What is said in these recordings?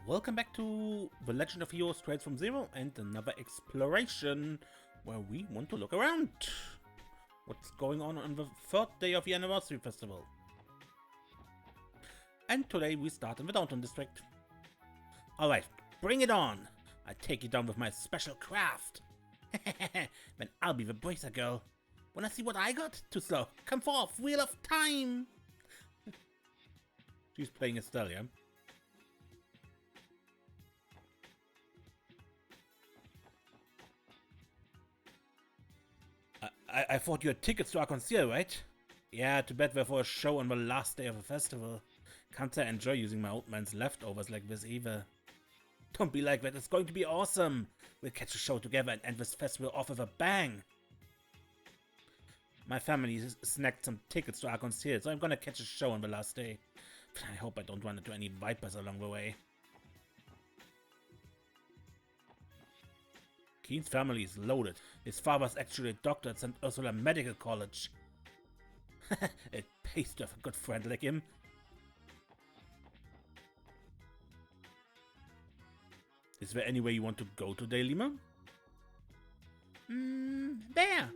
Welcome back to The Legend of Heroes Trails from Zero and another exploration where we want to look around. What's going on the third day of the anniversary festival. And today we start in the downtown district. Alright, bring it on! I take you down with my special craft. Then I'll be the bracer girl. Wanna see what I got? Too slow. Come forth, Wheel of Time! She's playing Estelle, yeah? I thought you had tickets to Arconceal, right? Yeah, too bad we're for a show on the last day of the festival. Can't I enjoy using my old man's leftovers like this either? Don't be like that, it's going to be awesome! We'll catch a show together and end this festival off with a bang! My family snagged some tickets to Arconceal, so I'm gonna catch a show on the last day. I hope I don't run into any vipers along the way. Keen's family is loaded. His father's actually a doctor at St. Ursula Medical College. It pays to have a good friend like him. Is there anywhere you want to go today, Lima? There.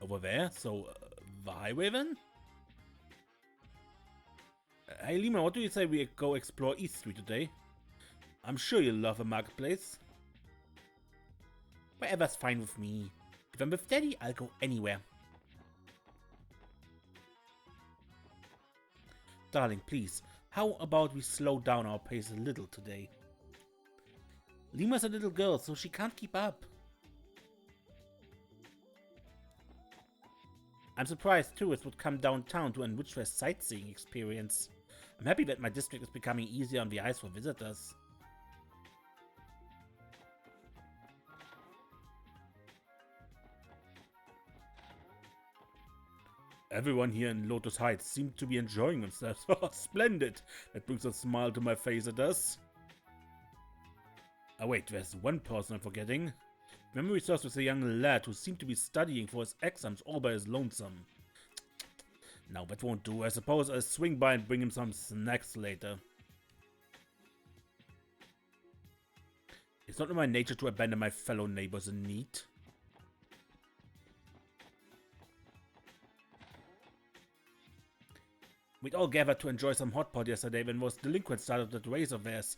Over there? So, the highway then? Hey Lima, what do you say we go explore East Street today? I'm sure you'll love the marketplace. Wherever's fine with me. If I'm with Daddy, I'll go anywhere. Darling, please, how about we slow down our pace a little today? Lima's a little girl, so she can't keep up. I'm surprised tourists would come downtown to enrich their sightseeing experience. I'm happy that my district is becoming easier on the eyes for visitors. Everyone here in Lotus Heights seems to be enjoying themselves. Splendid! That brings a smile to my face, it does. Oh wait, there's one person I'm forgetting. Memory serves with a young lad who seemed to be studying for his exams all by his lonesome. Now that won't do. I suppose I'll swing by and bring him some snacks later. It's not in my nature to abandon my fellow neighbors in need. We'd all gathered to enjoy some hot pot yesterday when those delinquents started that race of theirs.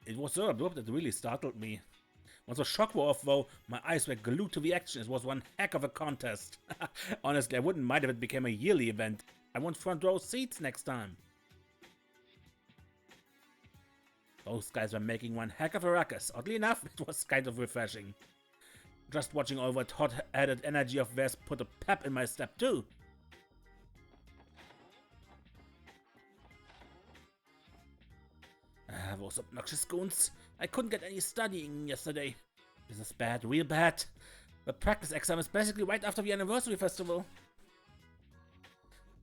It was so abrupt that it really startled me. Once the shock wore off though, my eyes were glued to the action. It was one heck of a contest. Honestly, I wouldn't mind if it became a yearly event. I want front row seats next time. Those guys were making one heck of a ruckus. Oddly enough, it was kind of refreshing. Just watching all that hot-headed energy of theirs put a pep in my step too. Those obnoxious goons. I couldn't get any studying yesterday. This is bad, real bad. The practice exam is basically right after the anniversary festival.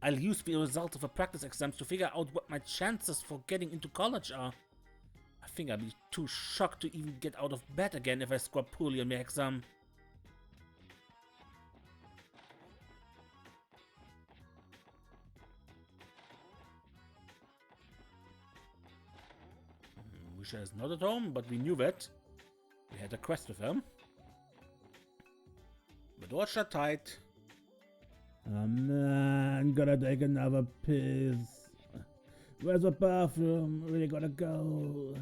I'll use the results of the practice exams to figure out what my chances for getting into college are. I think I'll be too shocked to even get out of bed again if I score poorly on the exam. Wisha is not at home, but we knew that. We had a quest with him. The door shut tight. I'm gonna take another piss. Where's the bathroom? Really gotta go.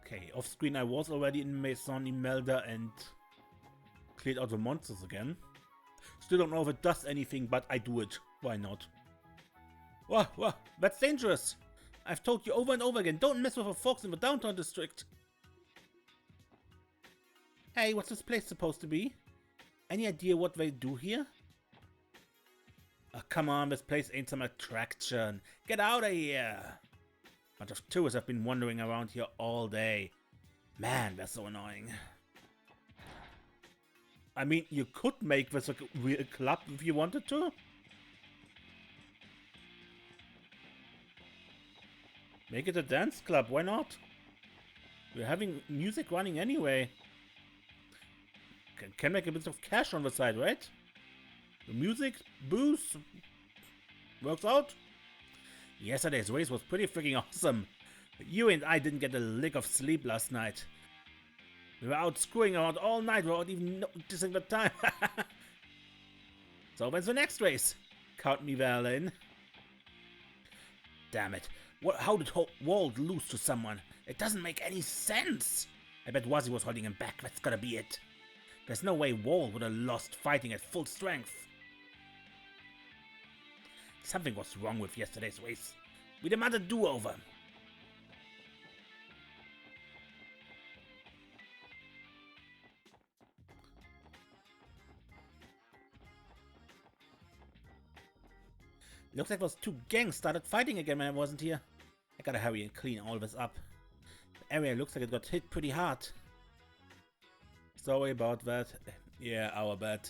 Okay, off screen I was already in Maison Imelda and cleared out the monsters again. Still don't know if it does anything, but I do it. Why not? Whoa, that's dangerous! I've told you over and over again, don't mess with the folks in the downtown district. Hey, what's this place supposed to be? Any idea what they do here? Oh, come on, this place ain't some attraction. Get out of here! Bunch of tourists have been wandering around here all day. Man, they're so annoying. I mean, you could make this a real club if you wanted to. Make it a dance club, why not? We're having music running anyway. can make a bit of cash on the side, right? The music, booze, works out. Yesterday's race was pretty freaking awesome. You and I didn't get a lick of sleep last night. We were out screwing around all night without even noticing the time. So when's the next race? Count me well in. Damn it. How did Walt lose to someone? It doesn't make any sense. I bet Wazzy was holding him back. That's gotta be it. There's no way Walt would have lost fighting at full strength. Something was wrong with yesterday's race. We demand a do-over. Looks like those two gangs started fighting again when I wasn't here. I gotta hurry and clean all this up. The area looks like it got hit pretty hard. Sorry about that. Yeah, our bad.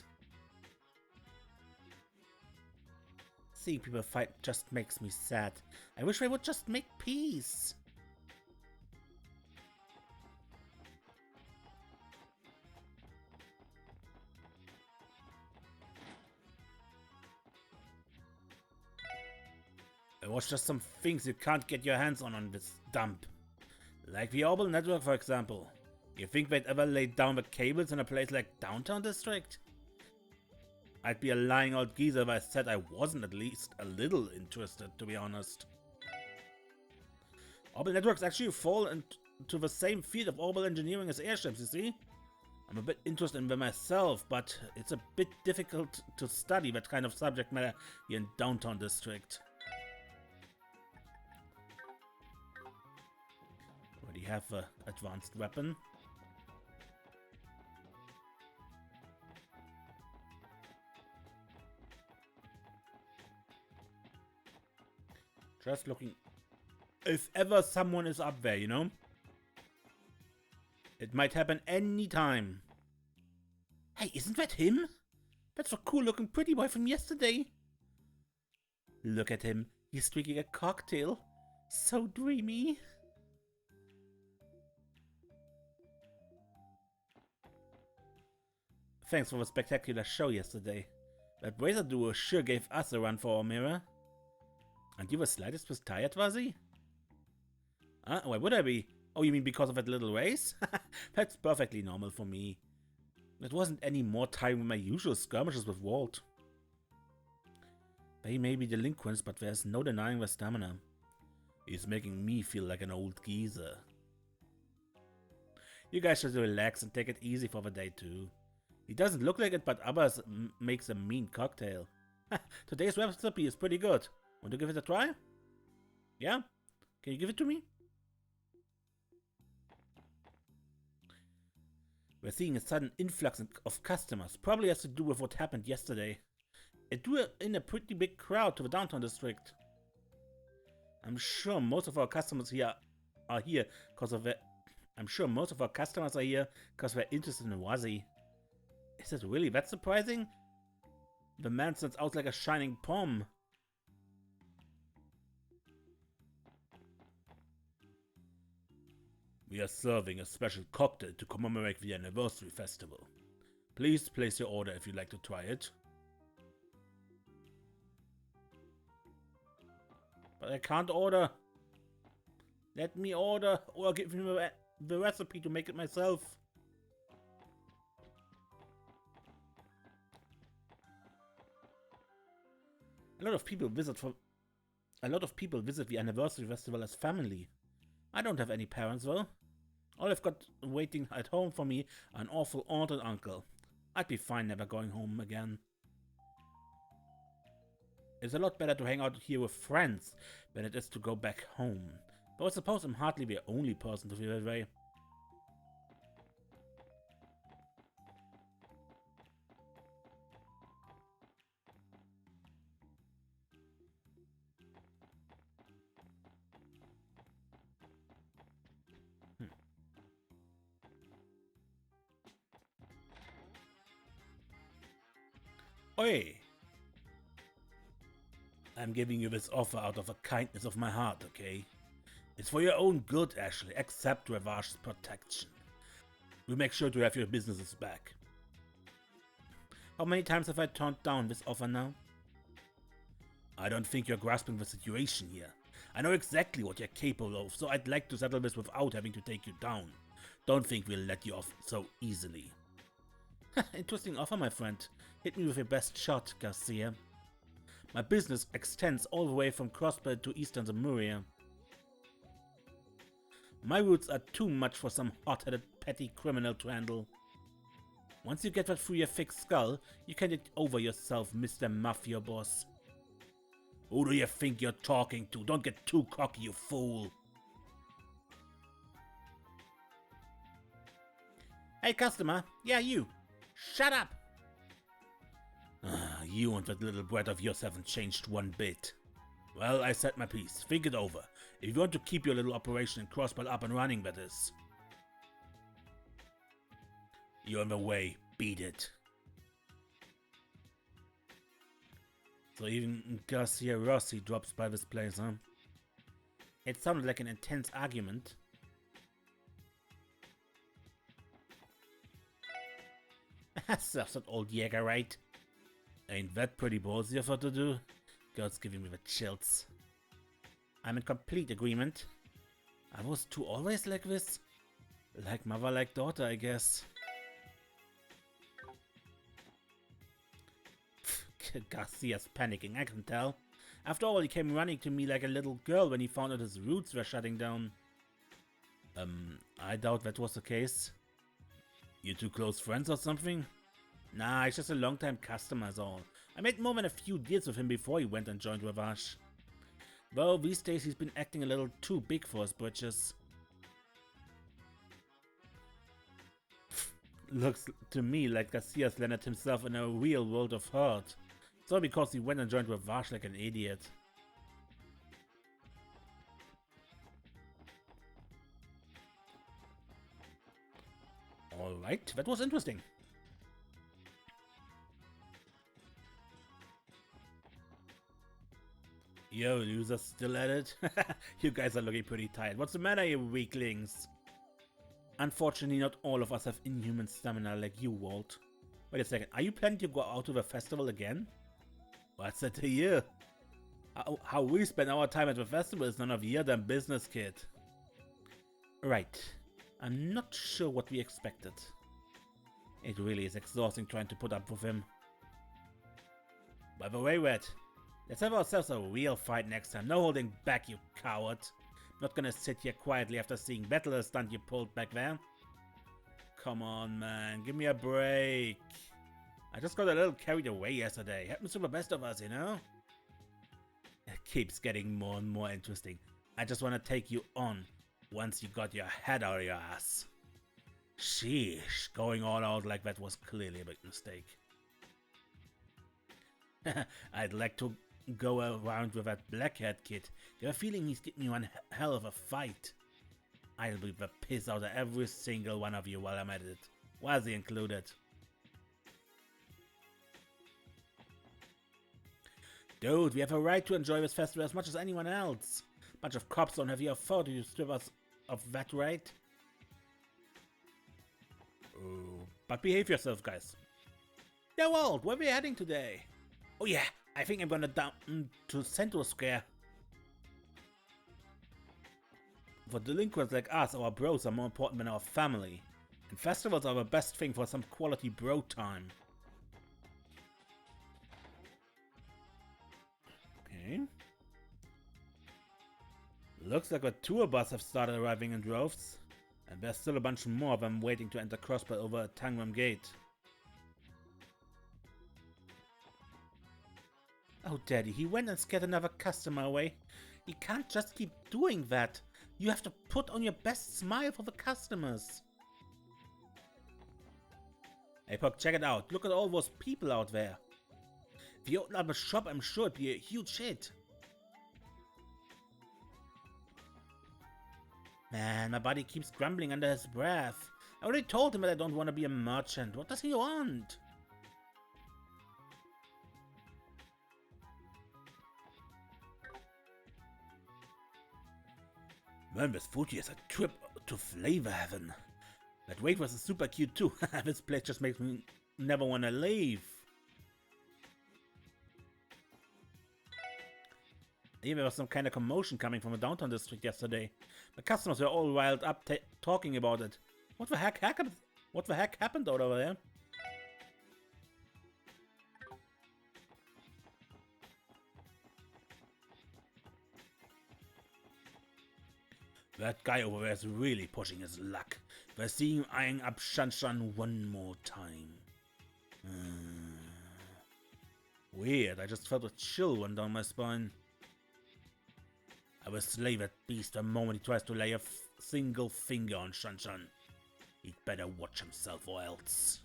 Seeing people fight just makes me sad. I wish they would just make peace. There was just some things you can't get your hands on this dump. Like the Orbital Network, for example. You think they'd ever lay down the cables in a place like Downtown District? I'd be a lying old geezer if I said I wasn't at least a little interested, to be honest. Orbital Networks actually fall into the same field of orbital engineering as airships, you see? I'm a bit interested in them myself, but it's a bit difficult to study that kind of subject matter here in Downtown District. Already have an advanced weapon. Just looking if ever someone is up there, you know? It might happen any time. Hey, isn't that him? That's the cool looking pretty boy from yesterday. Look at him. He's drinking a cocktail. So dreamy. Thanks for the spectacular show yesterday. That Razor duo sure gave us a run for our mirror. And you the slightest was tired, was he? Why would I be? Oh, you mean because of that little race? That's perfectly normal for me. It wasn't any more time than my usual skirmishes with Walt. They may be delinquents, but there's no denying their stamina. He's making me feel like an old geezer. You guys should relax and take it easy for the day too. He doesn't look like it, but others makes a mean cocktail. Today's recipe is pretty good. Want to give it a try? Yeah? Can you give it to me? We're seeing a sudden influx of customers. Probably has to do with what happened yesterday. It drew in a pretty big crowd to the downtown district. I'm sure most of our customers here are here because of it. I'm sure most of our customers are here because they're interested in Wazzy. Is it really that surprising? The man stands out like a shining palm. We are serving a special cocktail to commemorate the anniversary festival. Please place your order if you'd like to try it. But I can't order. Let me order, or give me the recipe to make it myself. A lot of people visit the anniversary festival as family. I don't have any parents though. All I've got waiting at home for me are an awful aunt and uncle. I'd be fine never going home again. It's a lot better to hang out here with friends than it is to go back home. Though I suppose I'm hardly the only person to feel that way. Oi! I'm giving you this offer out of the kindness of my heart, okay? It's for your own good, Ashley. Accept Ravash's protection. We'll make sure to have your businesses back. How many times have I turned down this offer now? I don't think you're grasping the situation here. I know exactly what you're capable of, so I'd like to settle this without having to take you down. Don't think we'll let you off so easily. Interesting offer, my friend. Hit me with your best shot, Garcia. My business extends all the way from Crossbell to eastern Zamuria. My roots are too much for some hot-headed petty criminal to handle. Once you get that through your thick skull, you can get over yourself, Mr. Mafia Boss. Who do you think you're talking to? Don't get too cocky, you fool. Hey, customer. Yeah, you. Shut up. You and that little brat of yours haven't changed one bit. Well, I said my piece. Think it over. If you want to keep your little operation in Crossbell up and running, that is. You're in the way. Beat it. So even Garcia Rossi drops by this place, huh? It sounded like an intense argument. Serves that old Jäger, right? Ain't that pretty ballsy of her to do? God's giving me the chills. I'm in complete agreement. I was too always like this? Like mother, like daughter, I guess. Garcia's panicking, I can tell. After all, he came running to me like a little girl when he found out his roots were shutting down. I doubt that was the case. You two close friends or something? Nah, he's just a long-time customer is all. I made more than a few deals with him before he went and joined LoH. Though these days he's been acting a little too big for his britches. Looks to me like Garcia's landed himself in a real world of hurt. It's all because he went and joined LoH like an idiot. Alright, that was interesting. Yo, losers, still at it? You guys are looking pretty tired. What's the matter, you weaklings? Unfortunately, not all of us have inhuman stamina like you, Walt. Wait a second, are you planning to go out to the festival again? What's that to you? How we spend our time at the festival is none of your damn business, kid. Right. I'm not sure what we expected. It really is exhausting trying to put up with him. By the way, Red, let's have ourselves a real fight next time. No holding back, you coward. Not gonna sit here quietly after seeing battle stunt you pulled back there. Come on, man. Give me a break. I just got a little carried away yesterday. Happens to the best of us, you know? It keeps getting more and more interesting. I just want to take you on once you got your head out of your ass. Sheesh, going all out like that was clearly a big mistake. I'd like to go around with that black-haired kid. Got a feeling he's getting one hell of a fight. I'll beat the piss out of every single one of you while I'm at it. Wazzy included. Dude, we have a right to enjoy this festival as much as anyone else. Bunch of cops don't have the authority to strip us of that right. Oh, but behave yourself, guys. Yeah, Walt, where are we heading today? Oh yeah, I think I'm gonna down to Central Square. For delinquents like us, our bros are more important than our family. And festivals are the best thing for some quality bro time. Okay. Looks like a tour bus have started arriving in droves. And there's still a bunch more of them waiting to enter Crossbell over at Tangram Gate. Oh daddy, he went and scared another customer away. He can't just keep doing that. You have to put on your best smile for the customers. Hey Puck, check it out. Look at all those people out there. If you open up a shop, I'm sure it'd be a huge hit. Man, my buddy keeps grumbling under his breath. I already told him that I don't want to be a merchant. What does he want? Man, this food here is a trip to flavor heaven. That wait was super cute too. This place just makes me never want to leave. Even there was some kind of commotion coming from the downtown district yesterday. The customers were all riled up talking about it. What the heck happened? What the heck happened out over there? That guy over there is really pushing his luck. We're seeing him eyeing up Shanshan one more time. Weird, I just felt a chill run down my spine. I will slay that beast the moment he tries to lay a single finger on Shanshan. He'd better watch himself or else.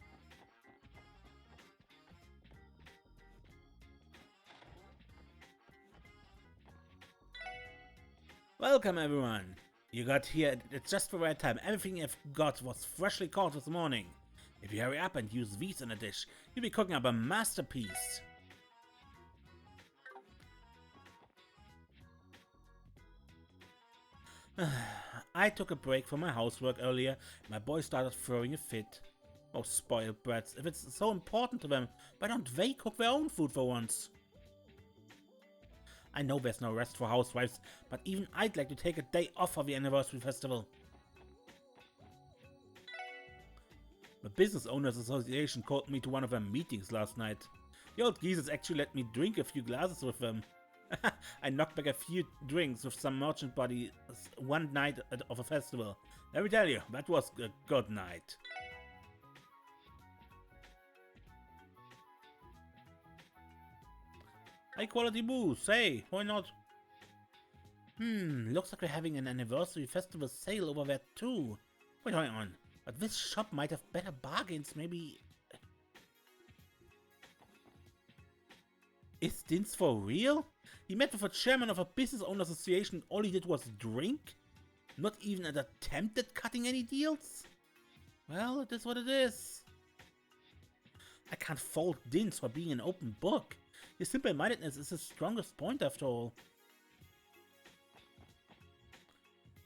Welcome everyone! You got here at just the right time. Everything I've got was freshly caught this morning. If you hurry up and use these in a dish, you'll be cooking up a masterpiece. I took a break from my housework earlier. My boy started throwing a fit. Oh, spoiled brats. If it's so important to them, why don't they cook their own food for once? I know there's no rest for housewives, but even I'd like to take a day off for the anniversary festival. The Business Owners Association called me to one of their meetings last night. The old geezers actually let me drink a few glasses with them. I knocked back a few drinks with some merchant buddies one night of a festival. Let me tell you, that was a good night. High quality booze, hey, why not? Looks like we're having an anniversary festival sale over there too. Wait, hang on, but this shop might have better bargains, maybe... Is Dins for real? He met with a chairman of a business owner association, all he did was drink? Not even an attempt at cutting any deals? Well, it is what it is. I can't fault Dins for being an open book. His simple-mindedness is his strongest point after all.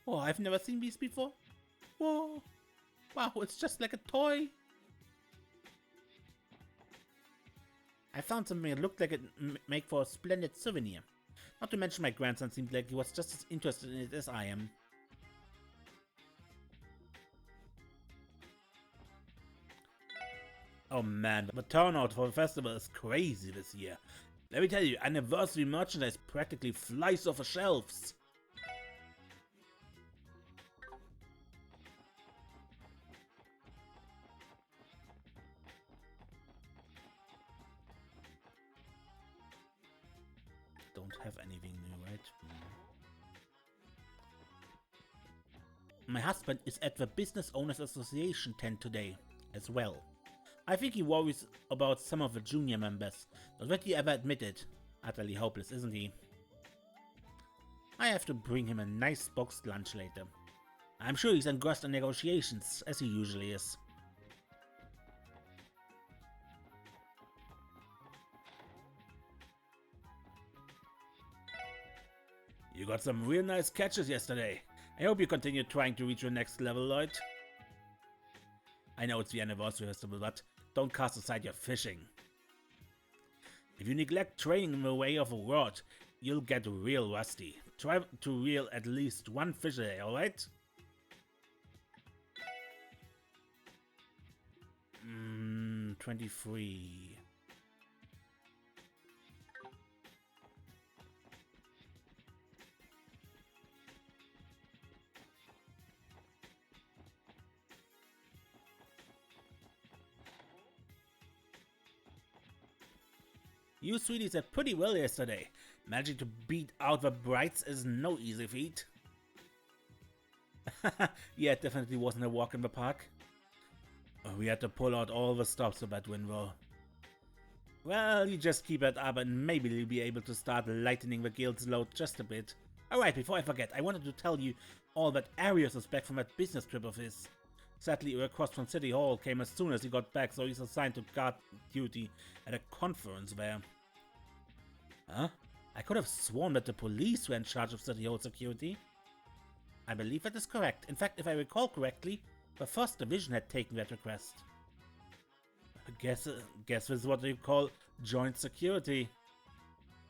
Oh, I've never seen these before. Whoa. Wow, it's just like a toy. I found something that looked like it make for a splendid souvenir. Not to mention my grandson seemed like he was just as interested in it as I am. Oh man, the turnout for the festival is crazy this year. Let me tell you, anniversary merchandise practically flies off the shelves. Don't have anything new, right? My husband is at the Business Owners Association tent today, as well. I think he worries about some of the junior members, but would he ever admit it? Utterly hopeless, isn't he? I have to bring him a nice boxed lunch later. I'm sure he's engrossed in negotiations, as he usually is. You got some real nice catches yesterday. I hope you continue trying to reach your next level, Lloyd. I know it's the anniversary festival, but don't cast aside your fishing. If you neglect training in the way of a rod, you'll get real rusty. Try to reel at least one fish a day, alright? 23. You sweeties did pretty well yesterday. Managing to beat out the Brights is no easy feat. Yeah, it definitely wasn't a walk in the park. We had to pull out all the stops of that window. Well, you just keep it up and maybe you'll be able to start lightening the guild's load just a bit. Alright, before I forget, I wanted to tell you all that Arius is back from that business trip of his. Sadly, a request from City Hall came as soon as he got back, so he's assigned to guard duty at a conference there. Huh? I could have sworn that the police were in charge of City Hall security. I believe that is correct. In fact, if I recall correctly, the 1st Division had taken that request. Guess this is what they call joint security.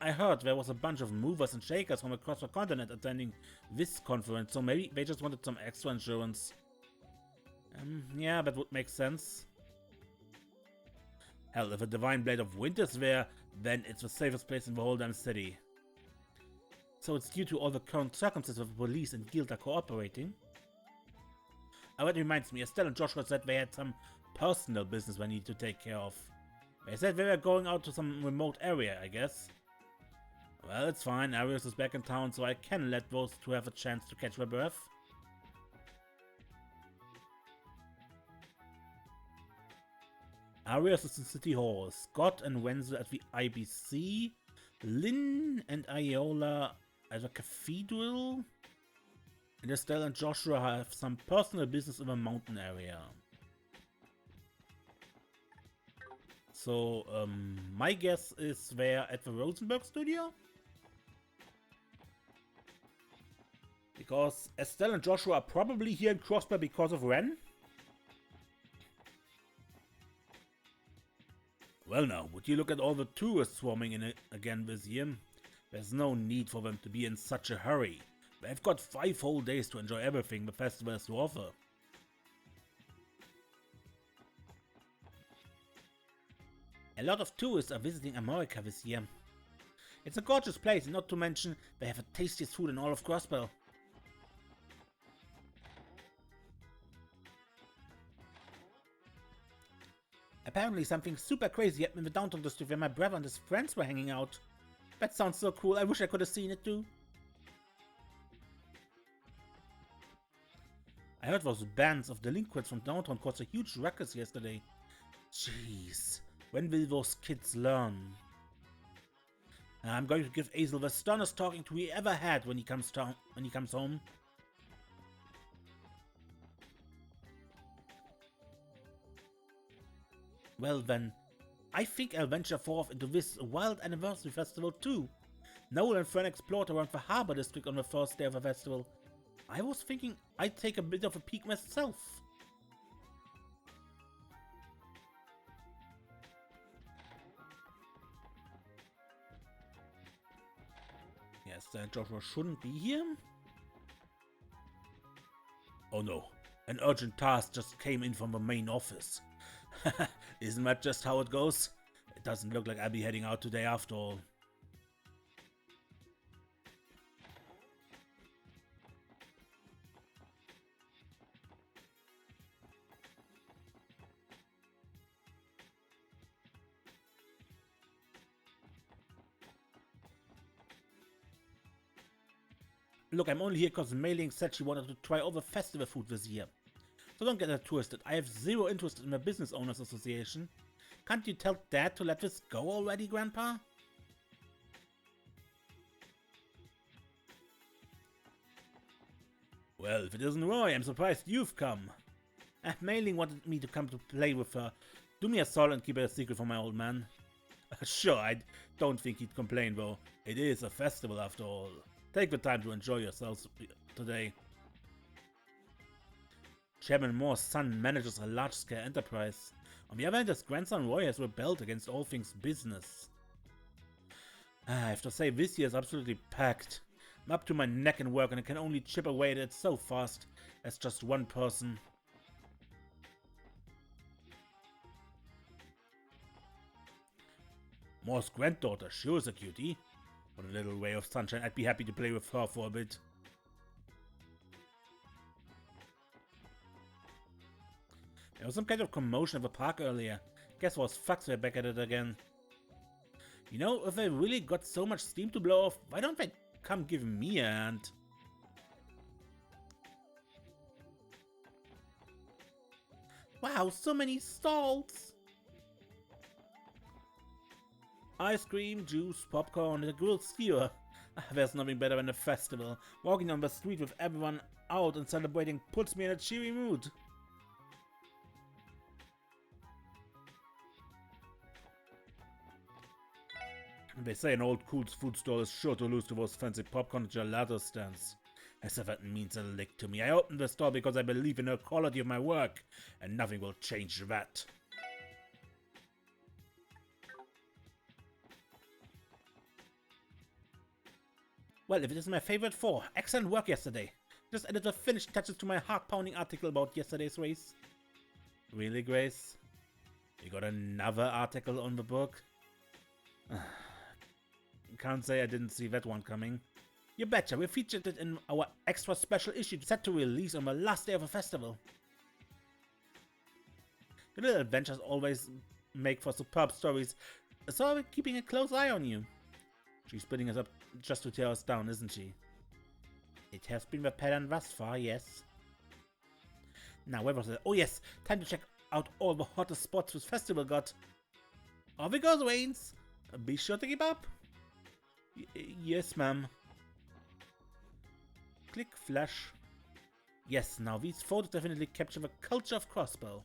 I heard there was a bunch of movers and shakers from across the continent attending this conference, so maybe they just wanted some extra insurance. Yeah, that would make sense. Hell, if a Divine Blade of Winter's there, then it's the safest place in the whole damn city. So it's due to all the current circumstances of the police and guild are cooperating. Oh, that reminds me, Estelle and Joshua said they had some personal business they need to take care of. They said they were going out to some remote area, I guess. Well, it's fine, Arius is back in town, so I can let those two have a chance to catch their breath. Arius is in City Hall, Scott and Wenzel at the IBC, Lynn and Iola at the Cathedral, and Estelle and Joshua have some personal business in the mountain area. So, my guess is they're at the Rosenberg studio? Because Estelle and Joshua are probably here in Crossbell because of Ren? Well now, would you look at all the tourists swarming in it again this year? There's no need for them to be in such a hurry. They've got 5 whole days to enjoy everything the festival has to offer. A lot of tourists are visiting America this year. It's a gorgeous place, not to mention they have the tastiest food in all of Crossbell. Apparently something super crazy happened in the downtown district where my brother and his friends were hanging out. That sounds so cool, I wish I could have seen it too. I heard those bands of delinquents from downtown caused a huge ruckus yesterday. Jeez, when will those kids learn? I'm going to give Azel the sternest talking to he ever had when he comes home. Well then, I think I'll venture forth into this wild anniversary festival too. Noel and Fern explored around the harbor district on the first day of the festival. I was thinking I'd take a bit of a peek myself. Yes, Joshua shouldn't be here. Oh no, an urgent task just came in from the main office. Isn't that just how it goes? It doesn't look like I'll be heading out today after all. Look, I'm only here because Mei-Ling said she wanted to try all the festival food this year. So don't get that twisted, I have zero interest in the Business Owners Association. Can't you tell Dad to let this go already, Grandpa? Well, if it isn't Roy, I'm surprised you've come. Mei-Ling wanted me to come to play with her. Do me a solid and keep it a secret from my old man. Sure, I don't think he'd complain though. It is a festival after all. Take the time to enjoy yourselves today. Chairman Moore's son manages a large-scale enterprise. On the other hand, his grandson Roy has rebelled against all things business. I have to say, this year is absolutely packed. I'm up to my neck in work and I can only chip away at it so fast as just one person. Moore's granddaughter sure is a cutie. What a little ray of sunshine, I'd be happy to play with her for a bit. There was some kind of commotion at the park earlier. Guess those fucks were back at it again. You know, if they really got so much steam to blow off, why don't they come give me a hand? Wow, so many stalls! Ice cream, juice, popcorn, and a grilled skewer. There's nothing better than a festival. Walking on the street with everyone out and celebrating puts me in a cheery mood. They say an old cool food store is sure to lose to those fancy popcorn and gelato stands. As if that means a lick to me. I opened the store because I believe in the quality of my work, and nothing will change that. Well, if it is my favorite 4, excellent work yesterday. Just added the finished touches to my heart-pounding article about yesterday's race. Really, Grace? You got another article on the book? Can't say I didn't see that one coming. You betcha, we featured it in our extra special issue set to release on the last day of the festival. Your little adventures always make for superb stories, so I'll be keeping a close eye on you. She's splitting us up just to tear us down, isn't she? It has been the pattern thus far, yes. Now, where was it? Oh yes, time to check out all the hottest spots this festival got. Off it goes, Waynes. Be sure to keep up. Yes, ma'am. Click flash. Yes, now these photos definitely capture the culture of Crossbell.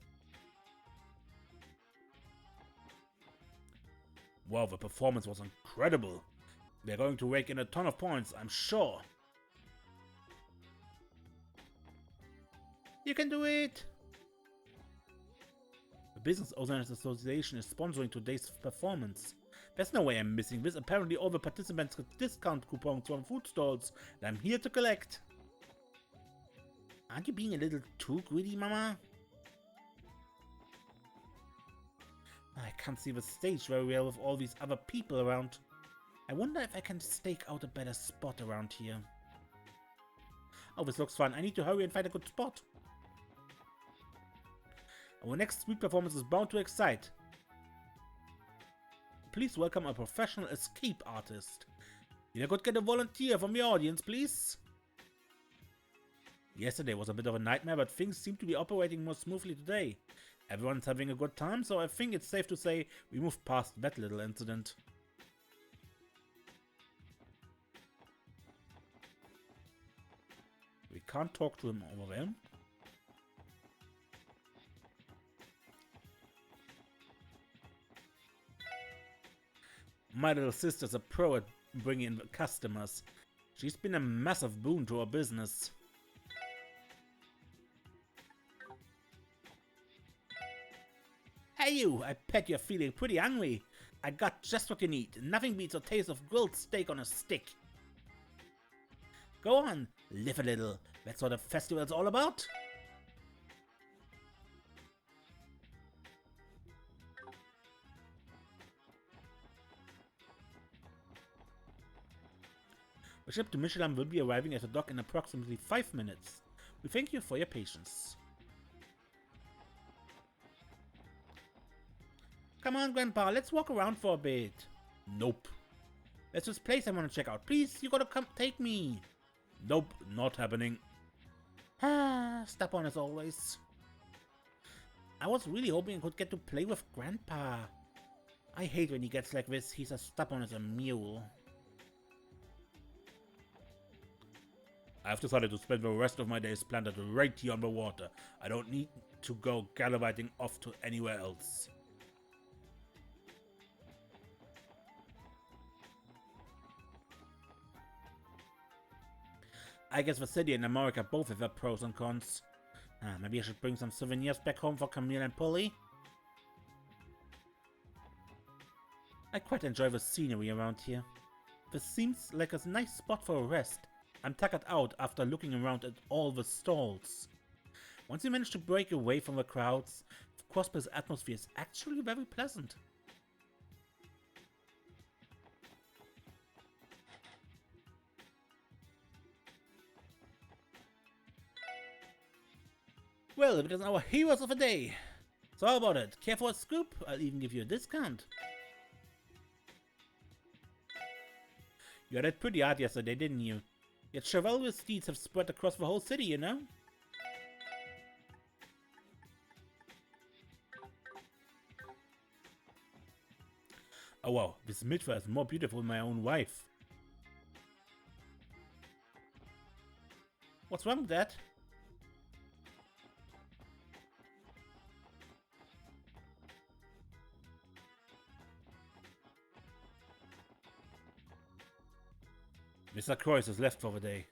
Wow, the performance was incredible. They're going to rake in a ton of points, I'm sure. You can do it! The Business Owners Association is sponsoring today's performance. There's no way I'm missing this. Apparently all the participants get discount coupons from food stalls that I'm here to collect. Aren't you being a little too greedy, Mama? I can't see the stage very well with all these other people around. I wonder if I can stake out a better spot around here. Oh, this looks fun. I need to hurry and find a good spot. Our next street performance is bound to excite. Please welcome a professional escape artist. If I could get a volunteer from the audience, please. Yesterday was a bit of a nightmare, but things seem to be operating more smoothly today. Everyone's having a good time, so I think it's safe to say we moved past that little incident. We can't talk to him over there. My little sister's a pro at bringing in customers. She's been a massive boon to our business. Hey you, I bet you're feeling pretty hungry. I got just what you need. Nothing beats a taste of grilled steak on a stick. Go on, live a little. That's what the festival's all about. The ship to Michelin will be arriving at the dock in approximately 5 minutes. We thank you for your patience. Come on, Grandpa, let's walk around for a bit. Nope. There's this place I want to check out. Please, you gotta come take me. Nope, not happening. Ah, stubborn as always. I was really hoping I could get to play with Grandpa. I hate when he gets like this. He's as stubborn as a mule. I've decided to spend the rest of my days planted right here on the water. I don't need to go gallivanting off to anywhere else. I guess the city and America both have their pros and cons. Maybe I should bring some souvenirs back home for Camille and Polly. I quite enjoy the scenery around here. This seems like a nice spot for a rest. I'm tuckered out after looking around at all the stalls. Once you manage to break away from the crowds, Crossbell's atmosphere is actually very pleasant. Well, it is our heroes of the day. So how about it? Care for a scoop? I'll even give you a discount. You had it pretty hard yesterday, didn't you? Yet chivalrous deeds have spread across the whole city, you know? Oh wow, this Mitra is more beautiful than my own wife. What's wrong with that? Mr. Croix has left for the day.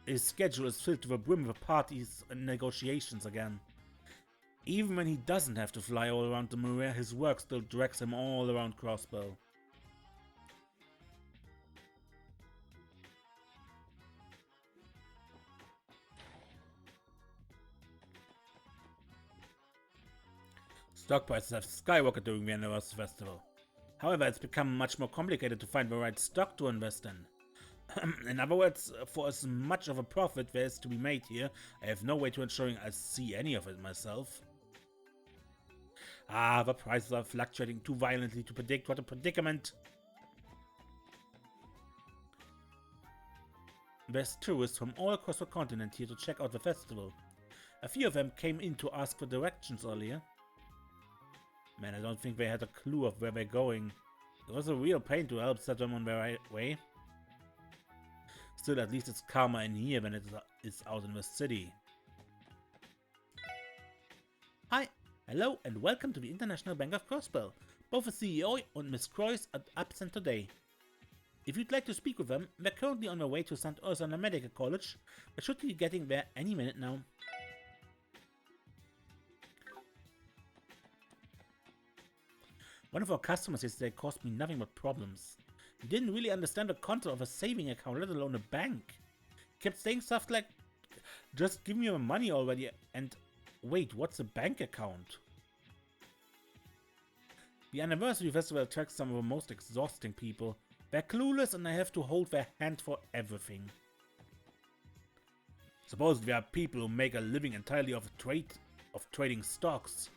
His schedule is filled to the brim with parties and negotiations again. Even when he doesn't have to fly all around the Maria, his work still drags him all around Crossbell. Stock prices have skyrocketed during the anniversary festival. However, it's become much more complicated to find the right stock to invest in. In other words, for as much of a profit there is to be made here, I have no way to ensuring I see any of it myself. The prices are fluctuating too violently to predict. What a predicament! There's tourists from all across the continent here to check out the festival. A few of them came in to ask for directions earlier. Man, I don't think they had a clue of where they're going. It was a real pain to help set them on their right way. Still, at least it's calmer in here than it is out in the city. Hi, hello and welcome to the International Bank of Crossbell. Both the CEO and Miss Croix are absent today. If you'd like to speak with them, they're currently on their way to St. Ursula Medical College, but should be getting there any minute now. One of our customers yesterday caused me nothing but problems. He didn't really understand the concept of a saving account, let alone a bank. He kept saying stuff like, just give me your money already, and wait, what's a bank account? The anniversary festival attracts some of the most exhausting people. They're clueless and I have to hold their hand for everything. Suppose there are people who make a living entirely off trading stocks.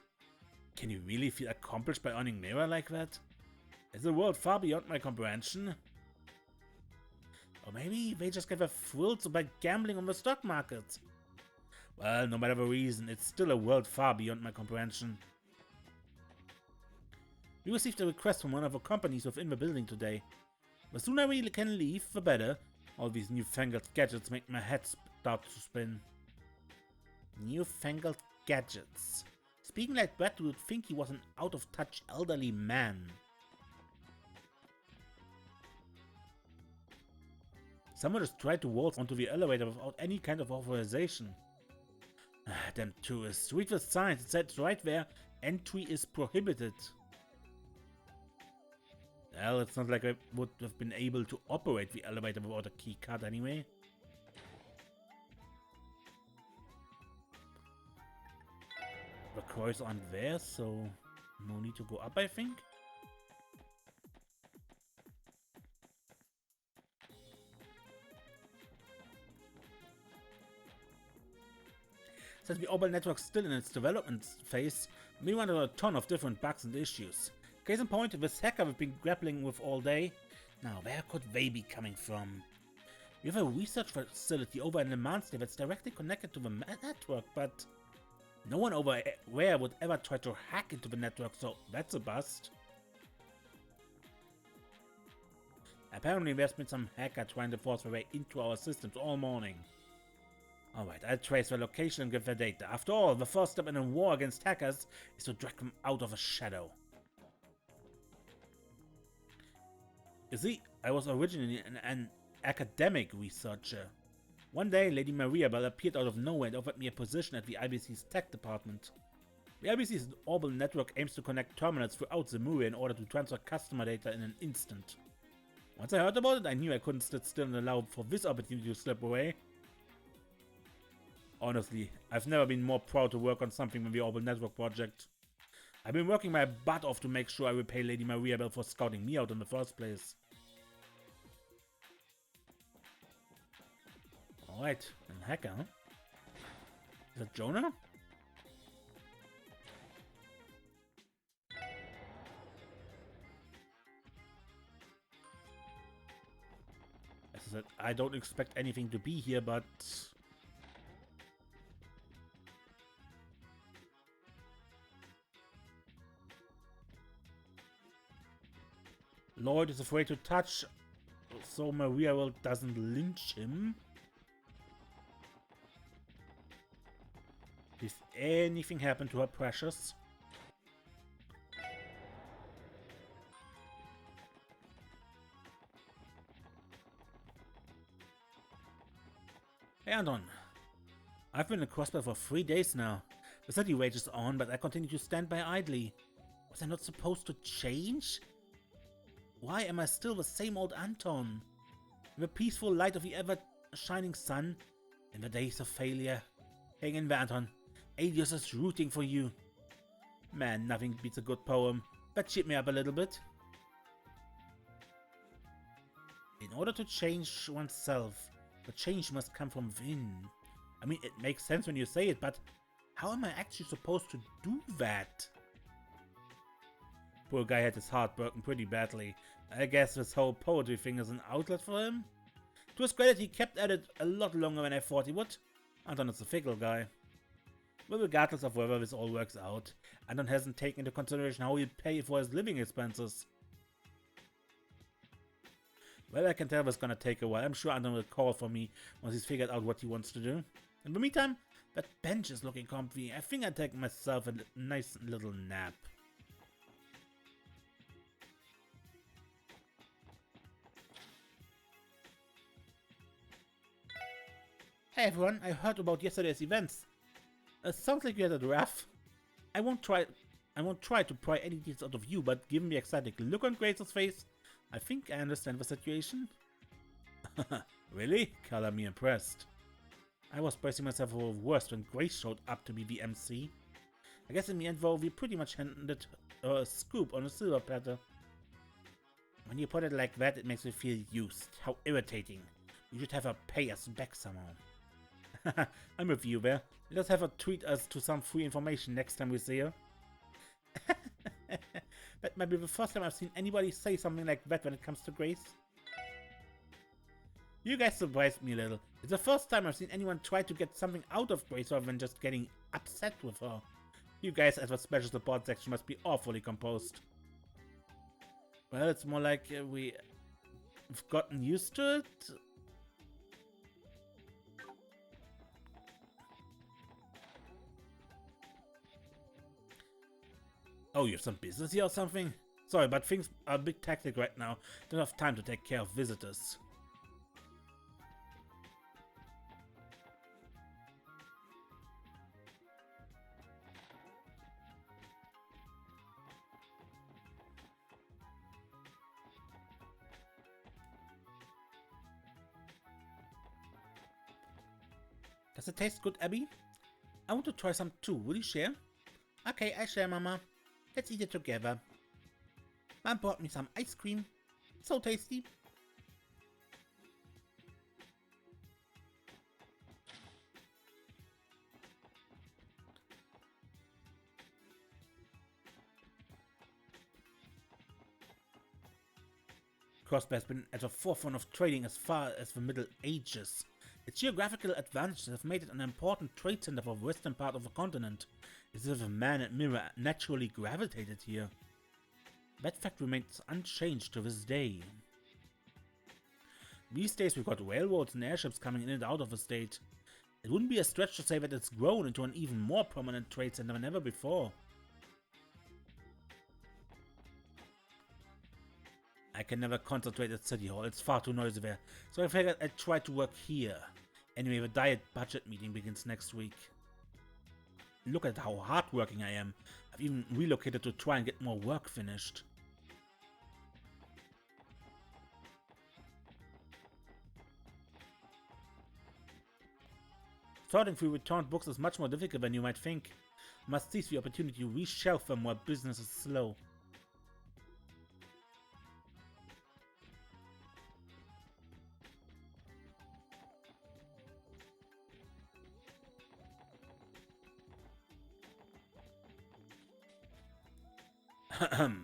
Can you really feel accomplished by earning mirror like that? Is the world far beyond my comprehension? Or maybe they just get their thrills by gambling on the stock market. Well, no matter the reason, it's still a world far beyond my comprehension. We received a request from one of the companies within the building today. The sooner we can leave, the better. All these newfangled gadgets make my head start to spin. Newfangled gadgets. Speaking like Brett would think he was an out-of-touch elderly man. Someone just tried to waltz onto the elevator without any kind of authorization. Damn tourists. Read the signs. It said right there, entry is prohibited. Well, it's not like I would have been able to operate the elevator without a key card anyway. The cars aren't there, so no need to go up, I think. Since the Orbital network's still in its development phase, we run into a ton of different bugs and issues. Case in point, this hacker we've been grappling with all day. Now, where could they be coming from? We have a research facility over in the Manstate that's directly connected to the network, but no one over there would ever try to hack into the network, so that's a bust. Apparently there's been some hacker trying to force their way into our systems all morning. Alright, I'll trace their location and get their data. After all, the first step in a war against hackers is to drag them out of a shadow. You see, I was originally an academic researcher. One day, Lady Mariabel appeared out of nowhere and offered me a position at the IBC's tech department. The IBC's Orbital network aims to connect terminals throughout Zemuria in order to transfer customer data in an instant. Once I heard about it, I knew I couldn't sit still and allow for this opportunity to slip away. Honestly, I've never been more proud to work on something than the Orbital network project. I've been working my butt off to make sure I repay Lady Mariabel for scouting me out in the first place. Alright, ein Hacker, huh? Is that Jonah? As I said, I don't expect anything to be here, but Lloyd is afraid to touch, so Mariabel doesn't lynch him. If anything happened to her precious. Hey Anton, I've been in Crossbell for 3 days now. The city rages on, but I continue to stand by idly. Was I not supposed to change? Why am I still the same old Anton? In the peaceful light of the ever-shining sun, in the days of failure. Hang in there, Anton. Alias is rooting for you. Man, nothing beats a good poem, but cheer me up a little bit. In order to change oneself, the change must come from within. I mean, it makes sense when you say it, but how am I actually supposed to do that? Poor guy had his heart broken pretty badly. I guess this whole poetry thing is an outlet for him? To his credit, he kept at it a lot longer than I thought he would. Anton is a fickle guy. But regardless of whether this all works out, Anton hasn't taken into consideration how he'll pay for his living expenses. Well, I can tell it's gonna take a while. I'm sure Anton will call for me once he's figured out what he wants to do. In the meantime, that bench is looking comfy. I think I'll take myself a nice little nap. Hey everyone, I heard about yesterday's events. Sounds like you had it rough. I won't try to pry any details out of you, but given the ecstatic look on Grace's face, I think I understand the situation. Really? Color me impressed. I was bracing myself for the worst when Grace showed up to be the MC. I guess in the end though, we pretty much handed her a scoop on a silver platter. When you put it like that, it makes me feel used. How irritating. You should have her pay us back somehow. I'm with you there. Let's have her tweet us to some free information next time we see her. That might be the first time I've seen anybody say something like that when it comes to Grace. You guys surprised me a little. It's the first time I've seen anyone try to get something out of Grace rather than just getting upset with her. You guys at the special support section must be awfully composed. Well, it's more like we've gotten used to it. Oh, you have some business here or something? Sorry, but things are a bit hectic right now. Don't have time to take care of visitors. Does it taste good, Abby? I want to try some too. Will you share? Okay, I share, Mama. Let's eat it together. Mom brought me some ice cream. So tasty. Crossbell has been at the forefront of trading as far as the Middle Ages. Its geographical advantages have made it an important trade center for the western part of the continent. It's as if a man and mirror naturally gravitated here. That fact remains unchanged to this day. These days we've got railroads and airships coming in and out of the state. It wouldn't be a stretch to say that it's grown into an even more prominent trade center than ever before. I can never concentrate at City Hall, it's far too noisy there, so I figured I'd try to work here. Anyway, the diet budget meeting begins next week. Look at how hardworking I am. I've even relocated to try and get more work finished. Sorting through returned books is much more difficult than you might think. Must seize the opportunity to reshelf them while business is slow.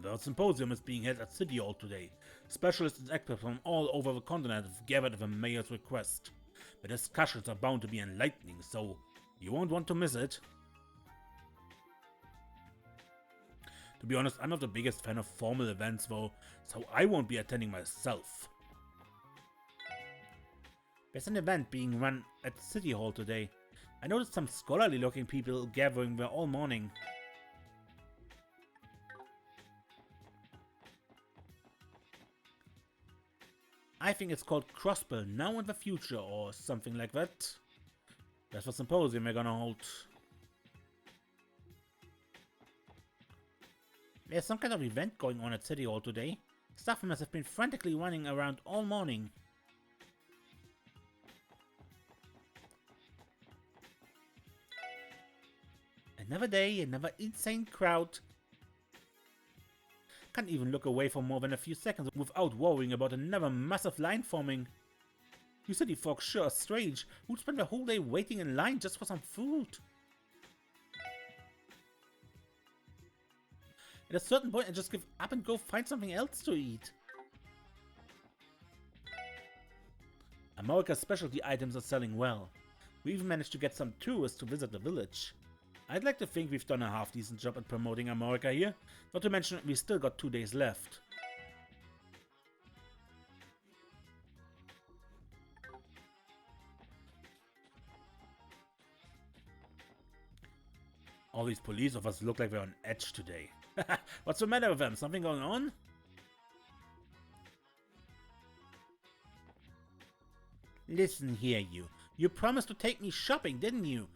The symposium is being held at City Hall today. Specialists and experts from all over the continent have gathered at the mayor's request. The discussions are bound to be enlightening, so you won't want to miss it. To be honest, I'm not the biggest fan of formal events though, so I won't be attending myself. There's an event being run at City Hall today. I noticed some scholarly looking people gathering there all morning. I think it's called Crossbell Now and the Future or something like that. That's the symposium we're gonna hold. There's some kind of event going on at City Hall today. Staff members have been frantically running around all morning. Another day, another insane crowd. Can't even look away for more than a few seconds without worrying about another massive line forming. You city folks sure are strange. Who'd spend the whole day waiting in line just for some food? At a certain point, I just give up and go find something else to eat. America's specialty items are selling well. We even managed to get some tourists to visit the village. I'd like to think we've done a half-decent job at promoting America here, not to mention we still got 2 days left. All these police officers look like they're on edge today. What's the matter with them? Something going on? Listen here, you. You promised to take me shopping, didn't you?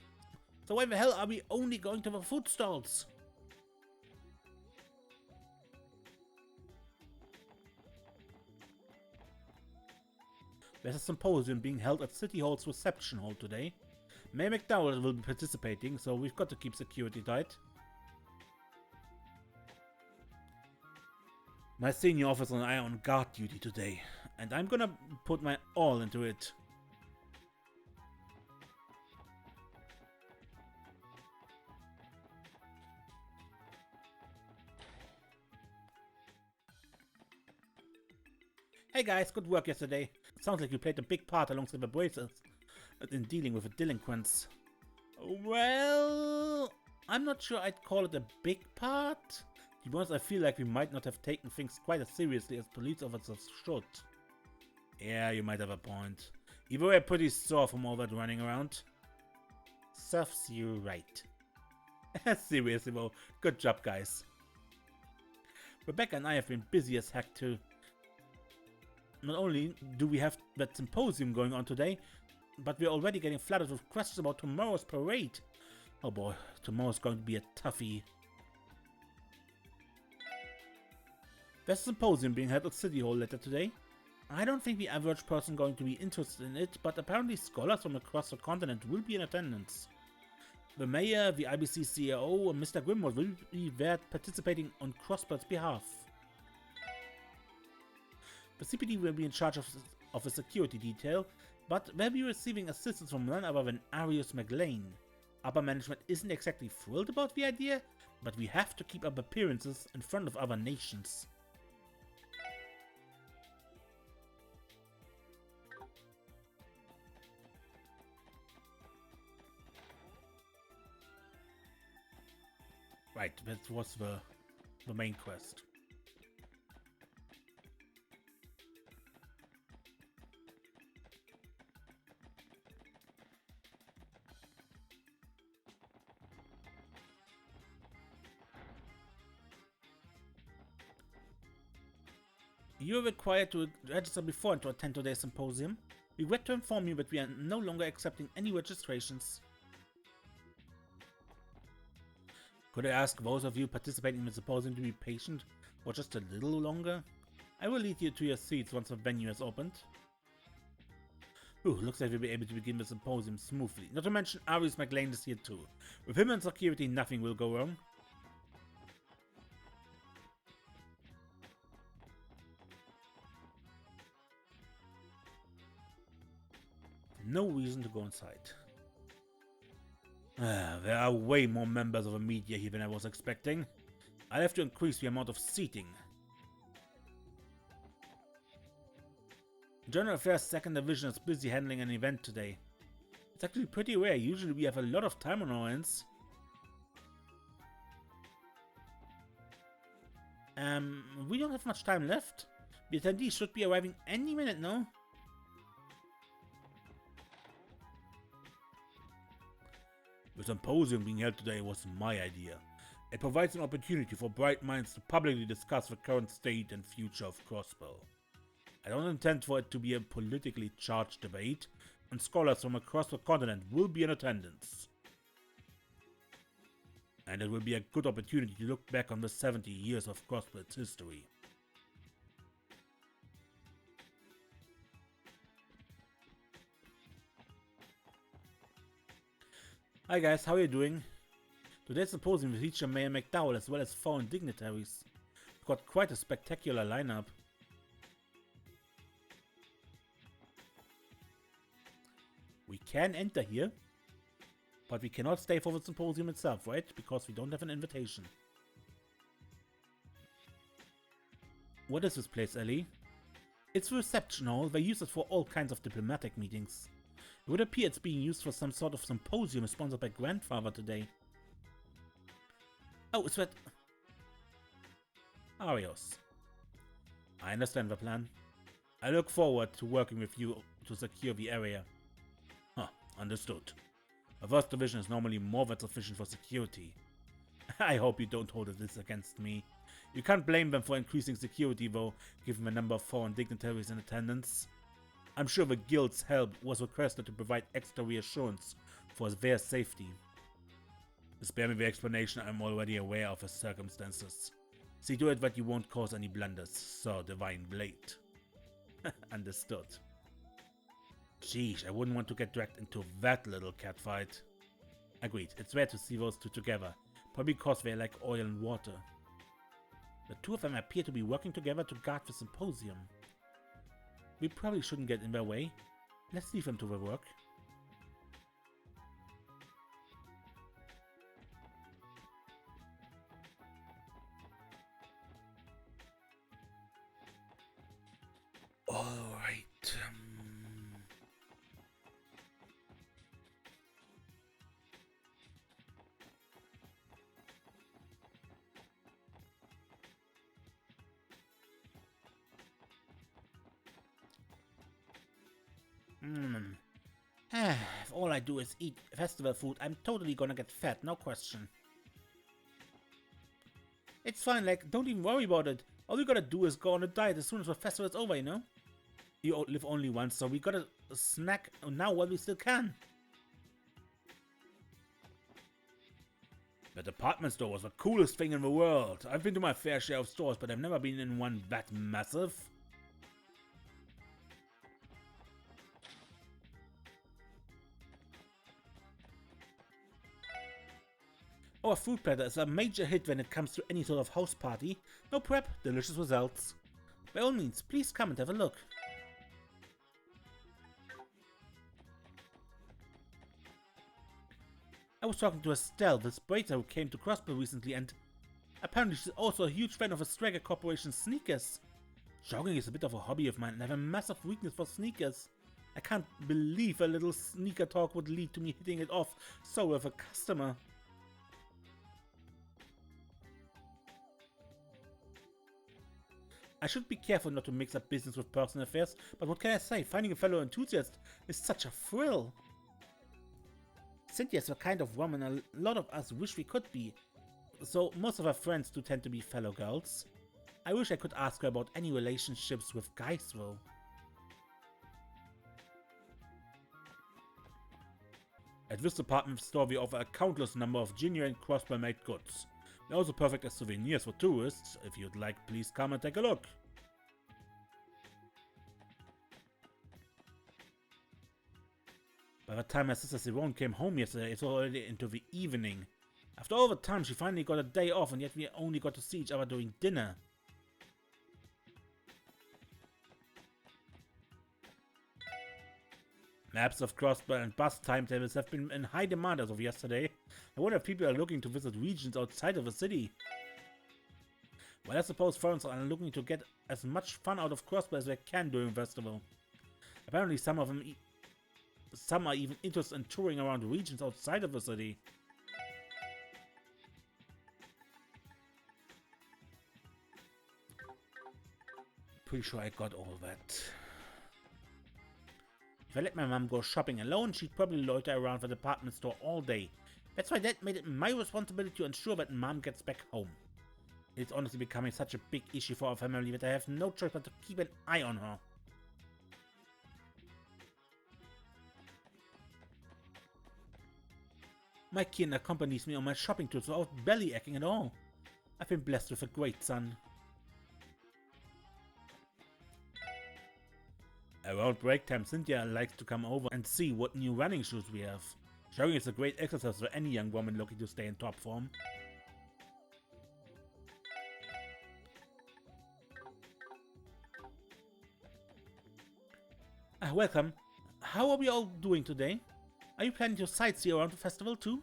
So why the hell are we only going to the food stalls? There's a symposium being held at City Hall's reception hall today. Mayor McDowell will be participating, so we've got to keep security tight. My senior officer and I are on guard duty today, and I'm gonna put my all into it. Hey guys, good work yesterday. Sounds like you played a big part alongside the Braces in dealing with the delinquents. Well, I'm not sure I'd call it a big part. To be honest, I feel like we might not have taken things quite as seriously as police officers should. Yeah, you might have a point. Either way, pretty sore from all that running around. Serves you right. Seriously though, good job guys. Rebecca and I have been busy as heck too. Not only do we have that symposium going on today, but we're already getting flooded with questions about tomorrow's parade. Oh boy, tomorrow's going to be a toughie. There's a symposium being held at City Hall later today. I don't think the average person going to be interested in it, but apparently scholars from across the continent will be in attendance. The mayor, the IBC CEO, and Mr. Grimwood will be there participating on Crossbell's behalf. The CPD will be in charge of a security detail, but they'll be receiving assistance from none other than Arius McLean. Upper management isn't exactly thrilled about the idea, but we have to keep up appearances in front of other nations. Right, that was the main quest. You are required to register before and to attend today's symposium. We regret to inform you that we are no longer accepting any registrations. Could I ask those of you participating in the symposium to be patient for just a little longer? I will lead you to your seats once the venue has opened. Ooh, looks like we'll be able to begin the symposium smoothly. Not to mention Arius McLean is here too. With him and security, nothing will go wrong. No reason to go inside. There are way more members of the media here than I was expecting. I'll have to increase the amount of seating. General Affairs 2nd Division is busy handling an event today. It's actually pretty rare, usually we have a lot of time on our hands. We don't have much time left. The attendees should be arriving any minute now. The symposium being held today was my idea. It provides an opportunity for bright minds to publicly discuss the current state and future of Crossbell. I don't intend for it to be a politically charged debate, and scholars from across the continent will be in attendance. And it will be a good opportunity to look back on the 70 years of Crossbell's history. Hi guys, how are you doing? Today's symposium will feature Mayor McDowell as well as foreign dignitaries. We've got quite a spectacular lineup. We can enter here, but we cannot stay for the symposium itself, right? Because we don't have an invitation. What is this place, Ellie? It's the reception hall. They use it for all kinds of diplomatic meetings. It would appear it's being used for some sort of symposium sponsored by Grandfather today. Oh, is that... Arios. I understand the plan. I look forward to working with you to secure the area. Huh, understood. A first division is normally more than sufficient for security. I hope you don't hold this against me. You can't blame them for increasing security though, given the number of foreign dignitaries in attendance. I'm sure the guild's help was requested to provide extra reassurance for their safety. Spare me the explanation, I'm already aware of the circumstances. See to it that you won't cause any blunders, Sir Divine Blade. Understood. Sheesh, I wouldn't want to get dragged into that little catfight. Agreed, it's rare to see those two together, probably because they're like oil and water. The two of them appear to be working together to guard the symposium. We probably shouldn't get in their way. Let's leave them to their work. Alright. If all I do is eat festival food, I'm totally gonna get fat, no question. It's fine, like, don't even worry about it. All we gotta do is go on a diet as soon as the festival is over, you know? You live only once, so we gotta snack now while we still can. The department store was the coolest thing in the world. I've been to my fair share of stores, but I've never been in one that massive. Our food platter is a major hit when it comes to any sort of house party. No prep, delicious results. By all means, please come and have a look. I was talking to Estelle, this waiter who came to Crossbell recently, and apparently she's also a huge fan of the Striker Corporation sneakers. Jogging is a bit of a hobby of mine, and I have a massive weakness for sneakers. I can't believe a little sneaker talk would lead to me hitting it off so with a customer. I should be careful not to mix up business with personal affairs, but what can I say, finding a fellow enthusiast is such a thrill. Cynthia's the kind of woman a lot of us wish we could be, so most of her friends do tend to be fellow girls. I wish I could ask her about any relationships with guys though. At this department store we offer a countless number of genuine Crossbell made goods. They're also perfect as souvenirs for tourists. If you'd like, please come and take a look. By the time my sister Simone came home yesterday, it's already into the evening. After all the time, she finally got a day off, and yet we only got to see each other during dinner. Maps of Crossbell and bus timetables have been in high demand as of yesterday. I wonder if people are looking to visit regions outside of the city. Well, I suppose foreigners are looking to get as much fun out of Crossbell as they can during the festival. Apparently some are even interested in touring around regions outside of the city. Pretty sure I got all that. If I let my mom go shopping alone, she'd probably loiter around the department store all day. That's why Dad made it my responsibility to ensure that Mom gets back home. It's honestly becoming such a big issue for our family that I have no choice but to keep an eye on her. My kin accompanies me on my shopping trips without belly aching at all. I've been blessed with a great son. Around break time, Cynthia likes to come over and see what new running shoes we have. Showing is a great exercise for any young woman looking to stay in top form. Welcome. How are we all doing today? Are you planning to sightsee around the festival too?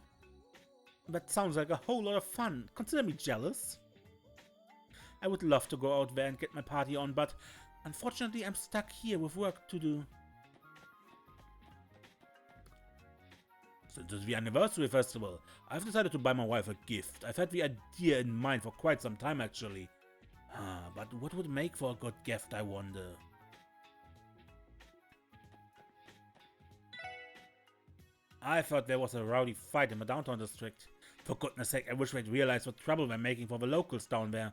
That sounds like a whole lot of fun. Consider me jealous. I would love to go out there and get my party on, but unfortunately I'm stuck here with work to do. Since it's the anniversary festival, I've decided to buy my wife a gift. I've had the idea in mind for quite some time actually. But what would make for a good gift, I wonder? I thought there was a rowdy fight in the downtown district. For goodness sake, I wish they'd realize what trouble we're making for the locals down there.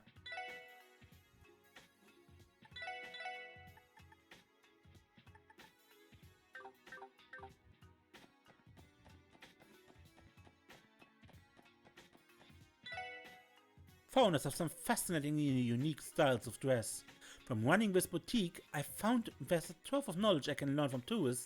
Foreigners have some fascinatingly unique styles of dress. From running this boutique, I found there's a trove of knowledge I can learn from tourists.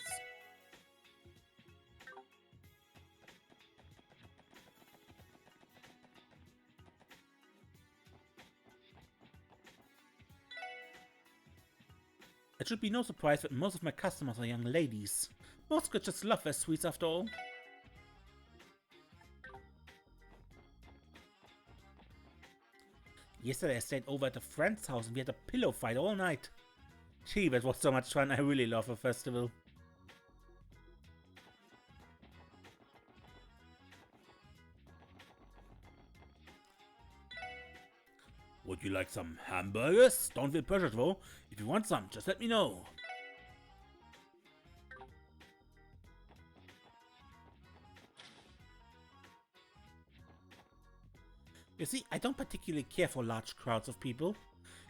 It should be no surprise that most of my customers are young ladies. Most kids just love their sweets after all. Yesterday I stayed over at a friend's house and we had a pillow fight all night. Gee, that was so much fun. I really love a festival. Would you like some hamburgers? Don't feel pressured though. If you want some, just let me know. You see, I don't particularly care for large crowds of people.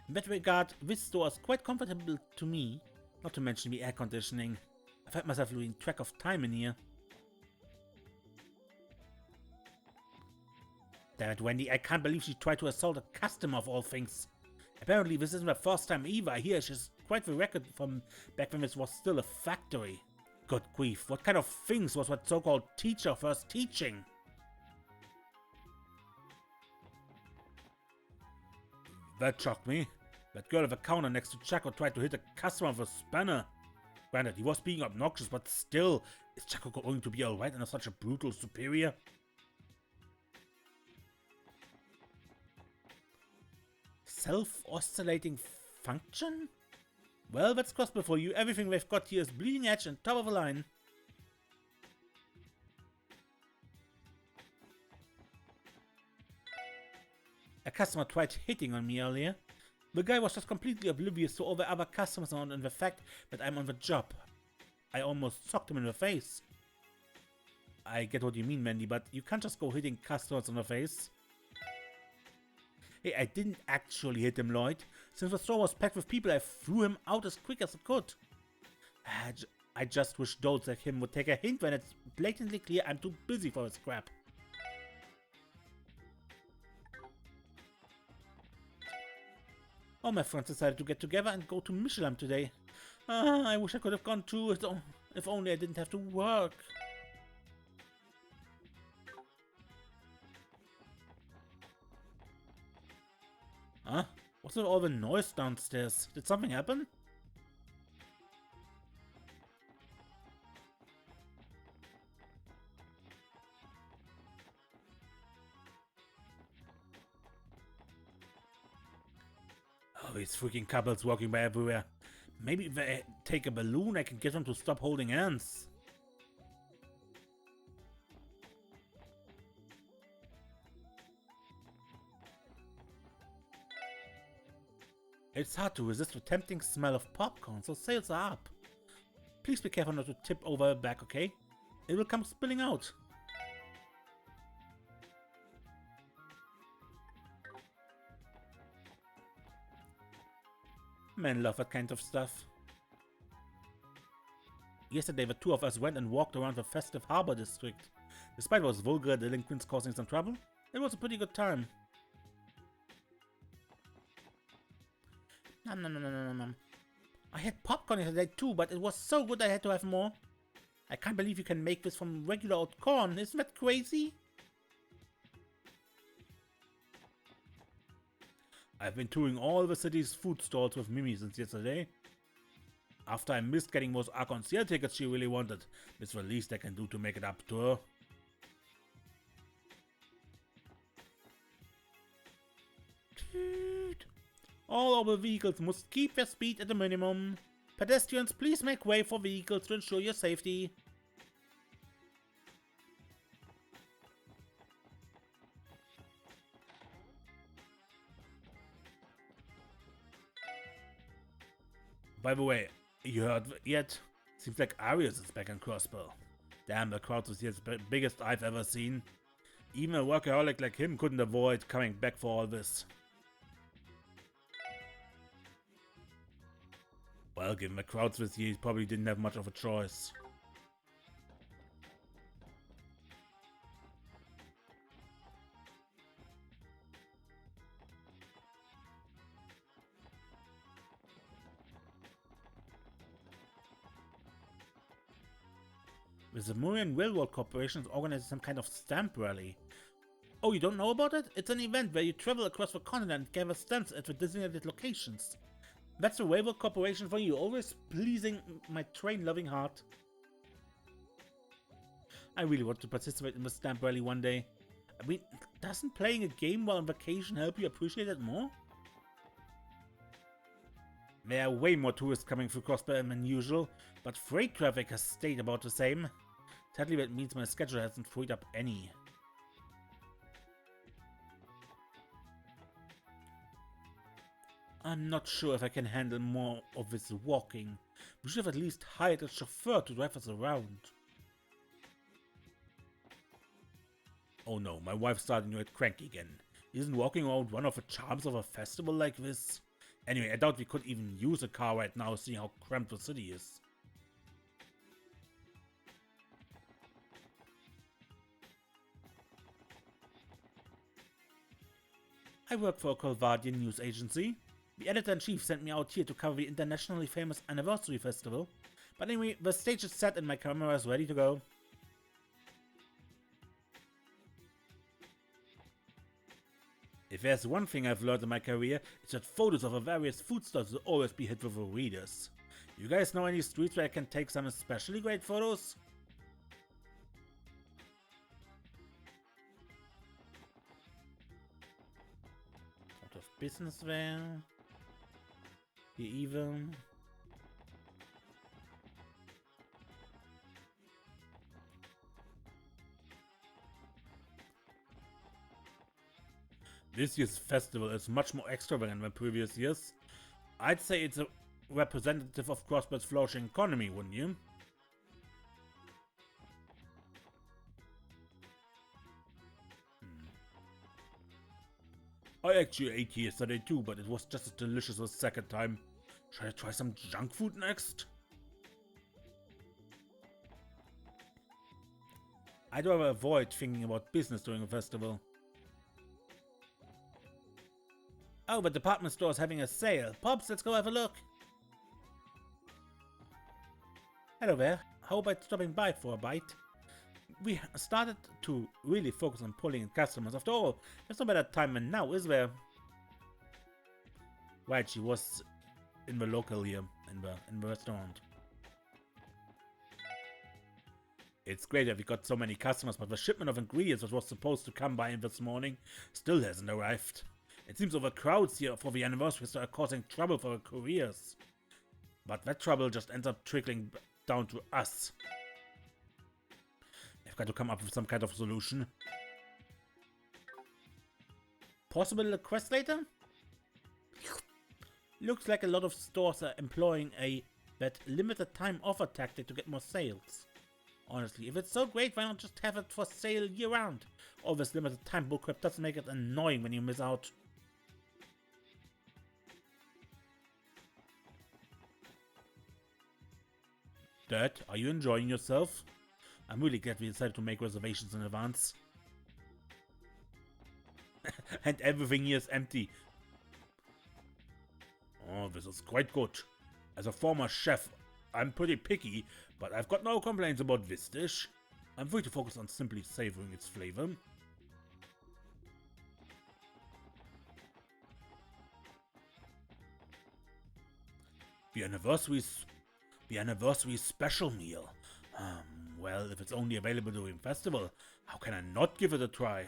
In that regard, this store is quite comfortable to me, not to mention the air conditioning. I've had myself losing track of time in here. Damn it, Wendy, I can't believe she tried to assault a customer of all things. Apparently this isn't the first time either. I hear she's quite the record from back when this was still a factory. Good grief, what kind of things was that so-called teacher first teaching? That shocked me. That girl at the counter next to Chaco tried to hit a customer with a spanner. Granted, he was being obnoxious, but still, is Chaco going to be alright under such a brutal superior? Self-oscillating function? Well, that's Crossbell for you. Everything we've got here is bleeding edge and top of the line. A customer tried hitting on me earlier. The guy was just completely oblivious to all the other customers and the fact that I'm on the job. I almost socked him in the face. I get what you mean, Mandy, but you can't just go hitting customers in the face. Hey, I didn't actually hit him, Lloyd. Since the store was packed with people, I threw him out as quick as I could. I just wish dolls like him would take a hint when it's blatantly clear I'm too busy for his crap. All my friends decided to get together and go to Michelin today. I wish I could have gone too, if only I didn't have to work. Huh? What's with all the noise downstairs? Did something happen? Oh, these freaking couples walking by everywhere. Maybe if I take a balloon, I can get them to stop holding hands. It's hard to resist the tempting smell of popcorn, so sales are up. Please be careful not to tip over a bag, okay? It will come spilling out. Men love that kind of stuff. Yesterday the two of us went and walked around the festive harbor district. Despite those vulgar delinquents causing some trouble, it was a pretty good time. Nom. I had popcorn yesterday too, but it was so good I had to have more. I can't believe you can make this from regular old corn. Isn't that crazy? I've been touring all the city's food stalls with Mimi since yesterday. After I missed getting those arc-on-sale tickets she really wanted, it's the least I can do to make it up to her. All our vehicles must keep their speed at a minimum. Pedestrians, please make way for vehicles to ensure your safety. By the way, you heard yet? Seems like Arius is back in Crossbell. Damn, the crowd was here the biggest I've ever seen. Even a workaholic like him couldn't avoid coming back for all this. Well, given the crowds this year, he probably didn't have much of a choice. The Zamurian Railroad Corporation is organizing some kind of stamp rally. Oh, you don't know about it? It's an event where you travel across the continent and gather stamps at the designated locations. That's the Railroad Corporation for you, always pleasing my train-loving heart. I really want to participate in the stamp rally one day. I mean, doesn't playing a game while on vacation help you appreciate it more? There are way more tourists coming through Crossbell than usual, but freight traffic has stayed about the same. Sadly, that means my schedule hasn't freed up any. I'm not sure if I can handle more of this walking. We should have at least hired a chauffeur to drive us around. Oh no, my wife's starting to get cranky again. Isn't walking around one of the charms of a festival like this? Anyway, I doubt we could even use a car right now, seeing how cramped the city is. I work for a Colvardian news agency. The editor-in-chief sent me out here to cover the internationally famous anniversary festival. But anyway, the stage is set and my camera is ready to go. If there's one thing I've learned in my career, it's that photos of the various food stalls will always be hit with the readers. You guys know any streets where I can take some especially great photos? Out of business there. Here even. This year's festival is much more extravagant than previous years. I'd say it's a representative of Crossbell's flourishing economy, wouldn't you? I actually ate yesterday too, but it was just as delicious the second time. Should I try some junk food next? I'd rather avoid thinking about business during a festival. Oh, the department store is having a sale. Pops, let's go have a look. Hello there. How about stopping by for a bite? We started to really focus on pulling in customers. After all, there's no better time than now, is there? Right, she was in the local here, in the restaurant. It's great that we got so many customers, but the shipment of ingredients that was supposed to come by this morning still hasn't arrived. It seems the crowds here for the anniversary are causing trouble for the couriers. But that trouble just ends up trickling down to us. I've got to come up with some kind of solution. Possible a quest later? Looks like a lot of stores are employing that limited time offer tactic to get more sales. Honestly, if it's so great, why not just have it for sale year round? All this limited time bullcrap doesn't make it annoying when you miss out. Dad, are you enjoying yourself? I'm really glad we decided to make reservations in advance. And everything here is empty. Oh, this is quite good. As a former chef, I'm pretty picky, but I've got no complaints about this dish. I'm free to focus on simply savoring its flavor. The anniversary special meal. Well, if it's only available during festival, how can I not give it a try?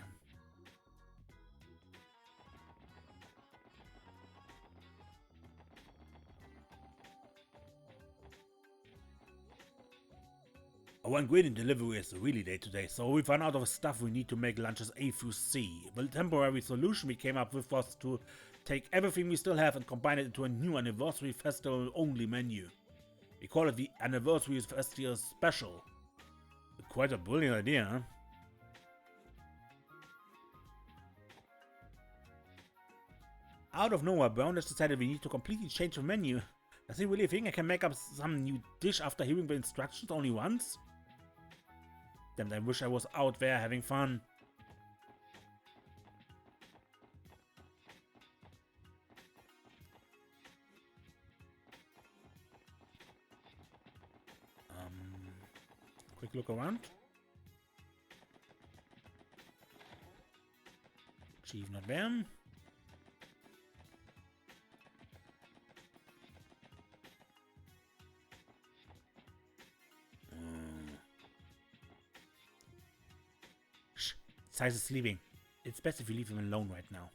Our ingredient delivery is really late today, so we've run out of stuff we need to make lunches A through C. The temporary solution we came up with was to take everything we still have and combine it into a new anniversary festival only menu. We call it the Anniversary Festival Special. Quite a brilliant idea, huh? Out of nowhere, Brown has decided we need to completely change the menu. Does he really think I can make up some new dish after hearing the instructions only once? Damn, I wish I was out there having fun. Quick look around. Chief not there. Shh, Size is sleeping. It's best if you leave him alone right now.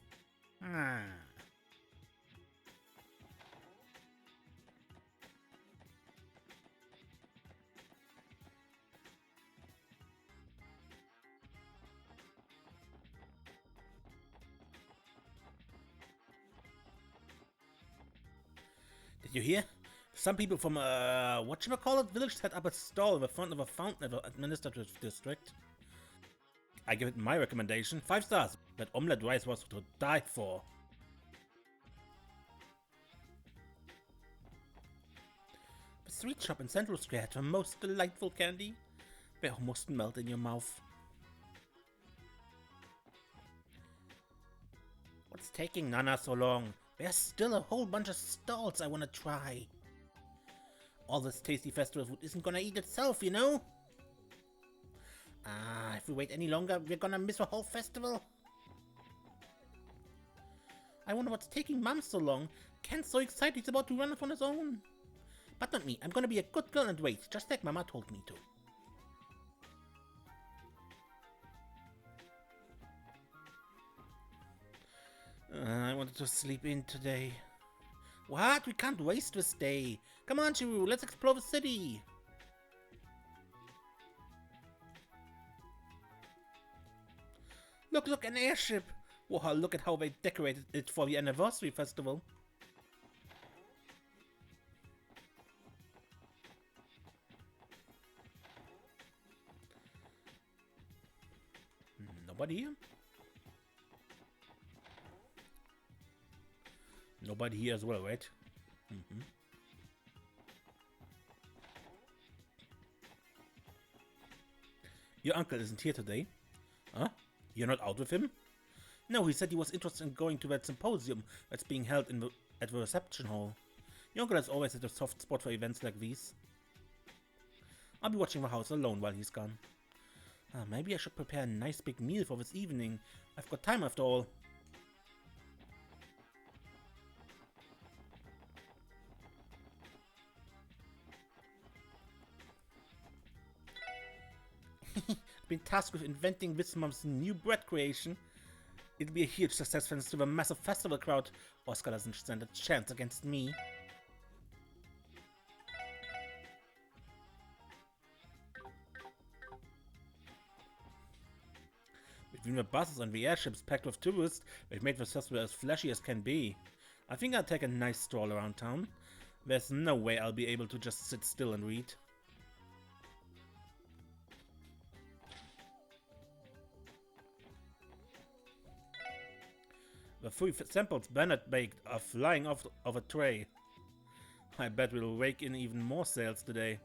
Did you hear? Some people from whatchamacallit village set up a stall in the front of a fountain administrative district. I give it my recommendation, 5 stars. That omelette rice was to die for. The sweet shop in Central Square had the most delightful candy. They almost melt in your mouth. What's taking Nana so long? There's still a whole bunch of stalls I want to try. All this tasty festival food isn't gonna eat itself, you know? If we wait any longer, we're gonna miss a whole festival. I wonder what's taking Mom so long. Ken's so excited he's about to run off on his own. But not me. I'm gonna be a good girl and wait, just like Mama told me to. I wanted to sleep in today. What? We can't waste this day. Come on, Chiru, let's explore the city. Look, an airship. Wow, look at how they decorated it for the anniversary festival. Nobody here? Nobody here as well, right? Your uncle isn't here today. Huh? You're not out with him? No, he said he was interested in going to that symposium that's being held at the reception hall. Your uncle has always had a soft spot for events like these. I'll be watching the house alone while he's gone. Maybe I should prepare a nice big meal for this evening. I've got time after all. Been tasked with inventing this month's new bread creation. It'll be a huge success thanks to the massive festival crowd. Oscar doesn't stand a chance against me. Between the buses and the airships packed with tourists, they've made the festival as flashy as can be. I think I'll take a nice stroll around town. There's no way I'll be able to just sit still and read. The 3 samples Bennett baked are flying off of a tray. I bet we'll rake in even more sales today.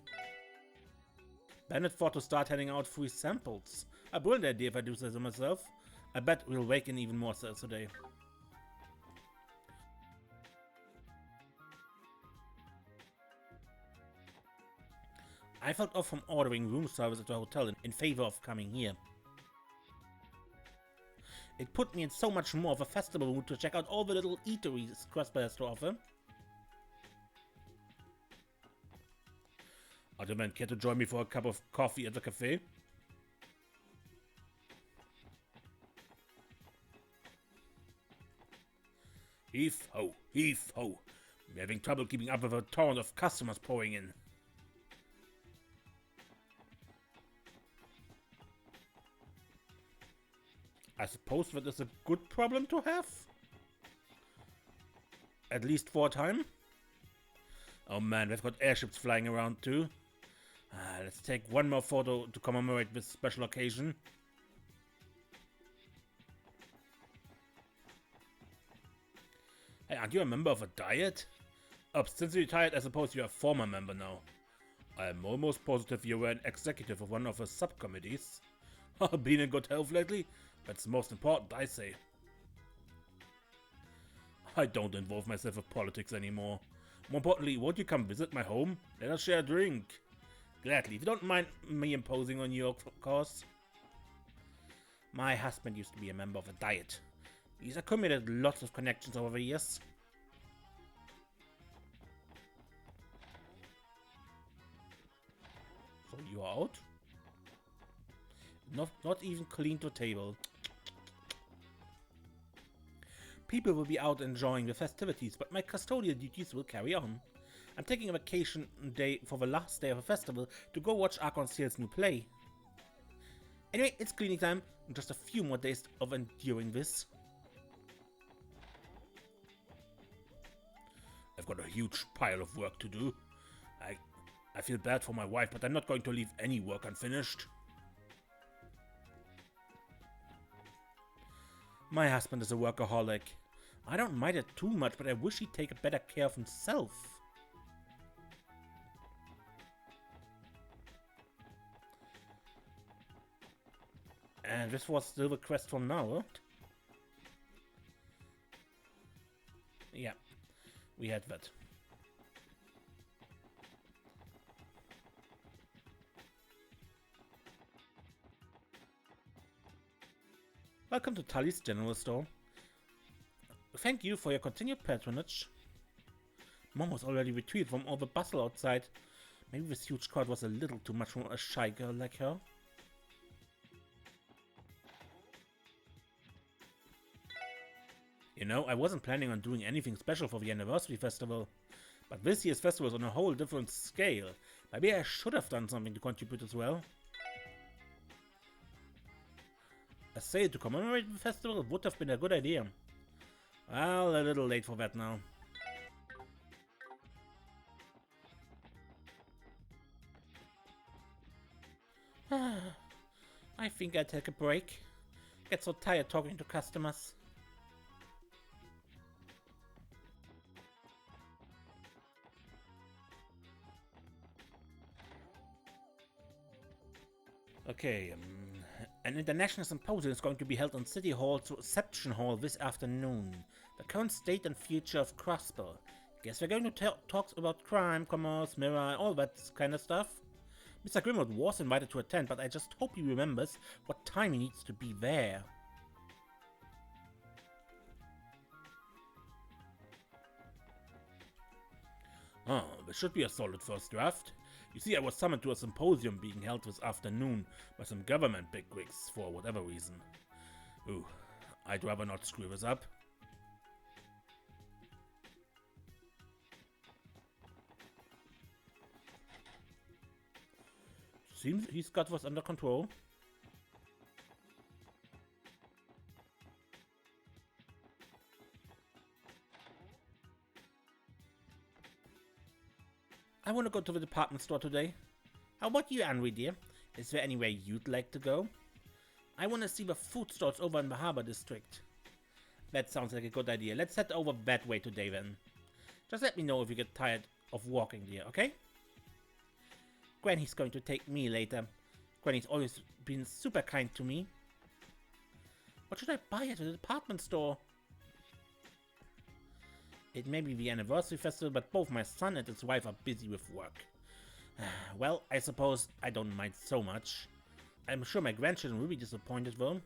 Bennett thought to start handing out 3 samples. A brilliant idea if I do say so myself. I bet we'll rake in even more sales today. I felt off from ordering room service at the hotel in favor of coming here. It put me in so much more of a festival mood to check out all the little eateries Crossbell has to offer. Other men care to join me for a cup of coffee at the cafe? Heave ho, heave ho. We're having trouble keeping up with a torrent of customers pouring in. I suppose that is a good problem to have. At least for a time. Oh man, we've got airships flying around too. Let's take one more photo to commemorate this special occasion. Hey, aren't you a member of a diet? Oh, since you retired, I suppose you're a former member now. I'm almost positive you were an executive of one of the subcommittees. Been in good health lately? That's the most important, I say. I don't involve myself with politics anymore. More importantly, won't you come visit my home? Let us share a drink. Gladly, if you don't mind me imposing on you, of course. My husband used to be a member of a diet. He's accumulated lots of connections over the years. So you are out? Not even clean to table. People will be out enjoying the festivities, but my custodial duties will carry on. I'm taking a vacation day for the last day of the festival to go watch Occurences' new play. Anyway, it's cleaning time, and just a few more days of enduring this. I've got a huge pile of work to do. I feel bad for my wife, but I'm not going to leave any work unfinished. My husband is a workaholic. I don't mind it too much, but I wish he'd take better care of himself. And this was still the quest from now, huh? Yeah, we had that. Welcome to Tully's General Store. Thank you for your continued patronage. Mom was already retreated from all the bustle outside. Maybe this huge crowd was a little too much for a shy girl like her. You know, I wasn't planning on doing anything special for the anniversary festival. But this year's festival is on a whole different scale. Maybe I should have done something to contribute as well. A sale to commemorate the festival would have been a good idea. Well, a little late for that now. I think I'll take a break. Get so tired talking to customers. Okay, an international symposium is going to be held on City Hall's reception hall this afternoon. The current state and future of Crossbell. Guess we're going to talk about crime, commerce, mirror, all that kind of stuff. Mr. Grimwood was invited to attend, but I just hope he remembers what time he needs to be there. Oh, this should be a solid first draft. You see, I was summoned to a symposium being held this afternoon by some government bigwigs for whatever reason. Ooh, I'd rather not screw this up. Seems he's got this under control. I want to go to the department store today. How about you, Henry dear? Is there anywhere you'd like to go? I want to see the food stores over in the Harbor District. That sounds like a good idea. Let's head over that way today then. Just let me know if you get tired of walking dear, okay? Granny's going to take me later. Granny's always been super kind to me. What should I buy at the department store? It may be the anniversary festival, but both my son and his wife are busy with work. Well, I suppose I don't mind so much. I'm sure my grandchildren will be disappointed though.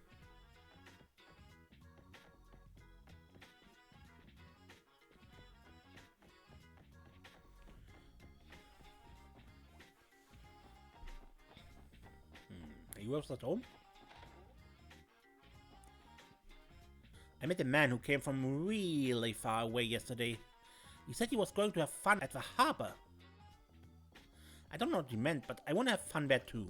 Are you at home? I met a man who came from really far away yesterday. He said he was going to have fun at the harbor. I don't know what he meant, but I want to have fun there too.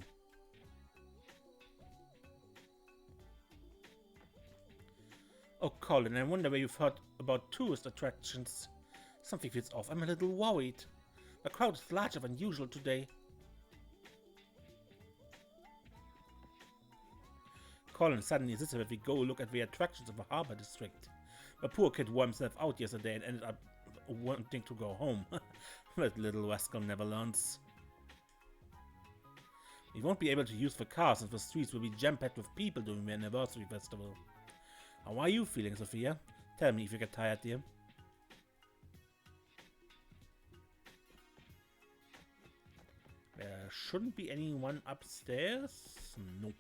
Oh, Colin, I wonder where you've heard about tourist attractions. Something feels off. I'm a little worried. The crowd is larger than usual today. Colin suddenly insisted that we go look at the attractions of the harbor district. The poor kid wore himself out yesterday and ended up wanting to go home. That little rascal never learns. We won't be able to use the cars and the streets will be jam-packed with people during the anniversary festival. How are you feeling, Sophia? Tell me if you get tired, dear. There shouldn't be anyone upstairs? Nope.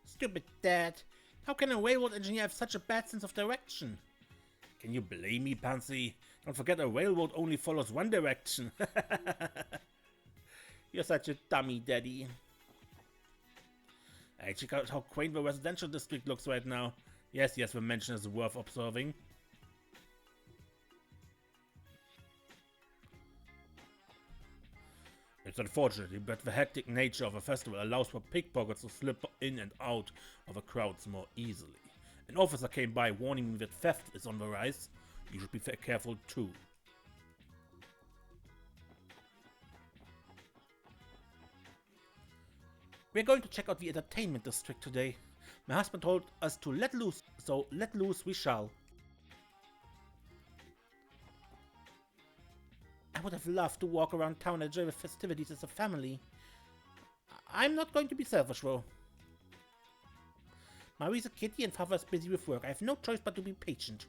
Stupid dad! How can a railroad engineer have such a bad sense of direction? Can you blame me, Pansy? Don't forget a railroad only follows one direction. You're such a dummy, Daddy. Hey, check out how quaint the residential district looks right now. Yes, the mansion is worth observing. It's unfortunate, but the hectic nature of a festival allows for pickpockets to slip in and out of the crowds more easily. An officer came by warning me that theft is on the rise. You should be careful too. We're going to check out the entertainment district today. My husband told us to let loose, so let loose we shall. I would have loved to walk around town and enjoy the festivities as a family. I'm not going to be selfish though. Marie's a kitty and father's busy with work. I have no choice but to be patient.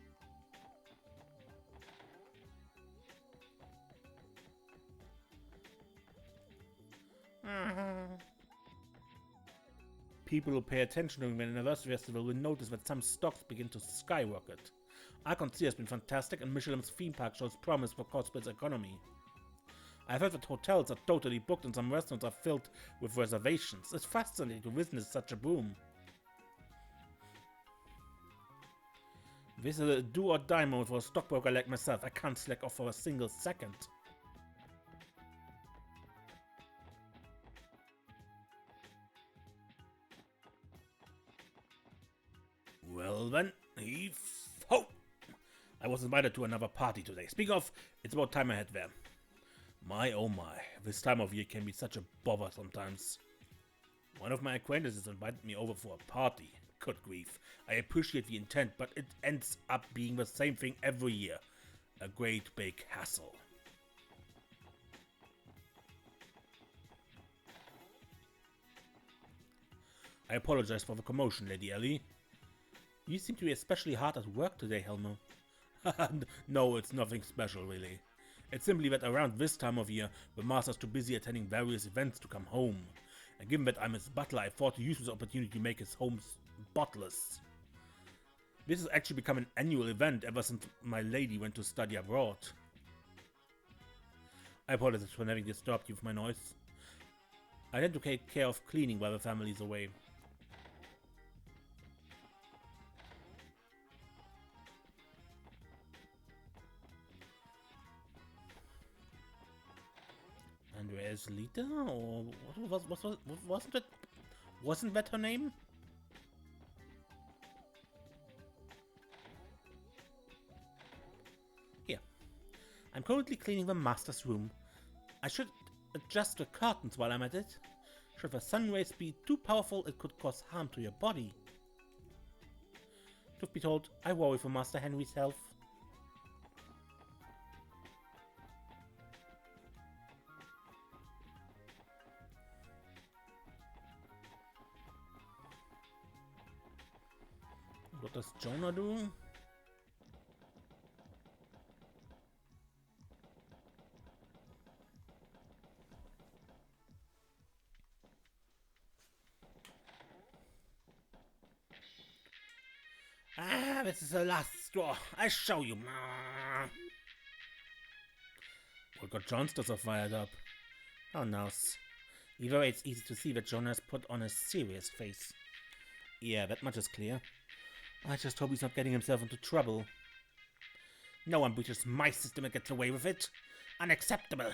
People who pay attention during the anniversary festival will notice that some stocks begin to skyrocket. Arkansas has been fantastic and Michelin's theme park shows promise for Crossbell's economy. I've heard that hotels are totally booked and some restaurants are filled with reservations. It's fascinating to witness such a boom. This is a do or die moment for a stockbroker like myself. I can't slack off for a single second. Well then, ho! I was invited to another party today. Speaking of, it's about time I had there. My oh my, this time of year can be such a bother sometimes. One of my acquaintances invited me over for a party. Good grief. I appreciate the intent, but it ends up being the same thing every year. A great big hassle. I apologize for the commotion, Lady Ellie. You seem to be especially hard at work today, Helmer. No, it's nothing special, really. It's simply that around this time of year, the master's too busy attending various events to come home. And given that I'm his butler, I thought to use this opportunity to make his home spotless. This has actually become an annual event ever since my lady went to study abroad. I apologize for having disturbed you with my noise. I tend to take care of cleaning while the family is away. And where's Lita? Or wasn't that her name? Here. I'm currently cleaning the master's room. I should adjust the curtains while I'm at it. Should the sun rays be too powerful, it could cause harm to your body. Truth be told, I worry for Master Henry's health. What does Jonah do? Ah, this is the last straw. I show you. What got Johnsters are fired up? Oh no. Either way, it's easy to see that Jonah has put on a serious face. Yeah, that much is clear. I just hope he's not getting himself into trouble. No one breaches my system and gets away with it. Unacceptable.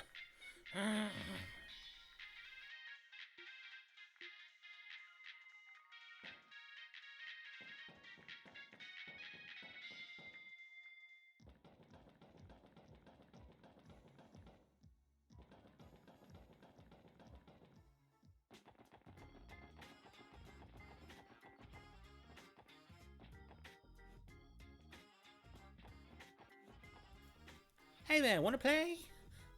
Hey there, wanna play?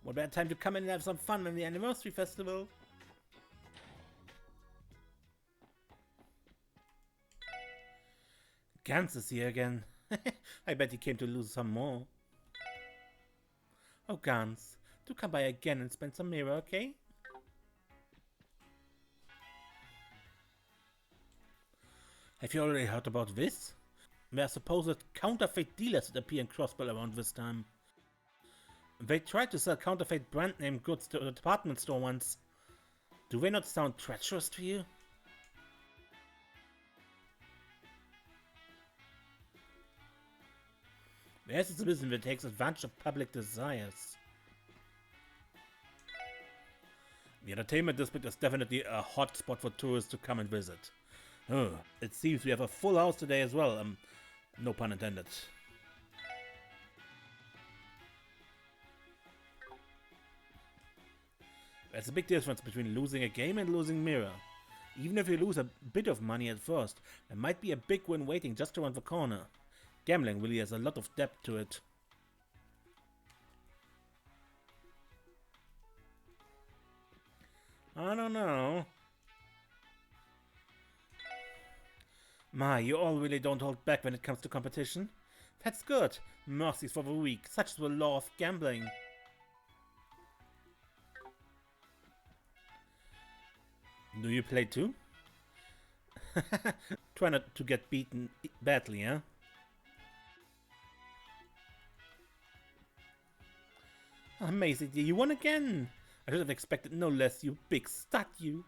What better time to come in and have some fun than the anniversary festival? Gans is here again. I bet he came to lose some more. Oh, Gans, do come by again and spend some mirror, okay? Have you already heard about this? There are supposed counterfeit dealers that appear in Crossbell around this time. They tried to sell counterfeit brand name goods to a department store once. Do they not sound treacherous to you? There's a business that takes advantage of public desires. The entertainment district is definitely a hot spot for tourists to come and visit. Oh, it seems we have a full house today as well. No pun intended. There's a big difference between losing a game and losing mirror. Even if you lose a bit of money at first, there might be a big win waiting just around the corner. Gambling really has a lot of depth to it. I don't know. My, you all really don't hold back when it comes to competition. That's good. Mercies for the weak, such is the law of gambling. Do you play too? Try not to get beaten badly, huh? Amazing, you won again! I should have expected no less, you big stud, you!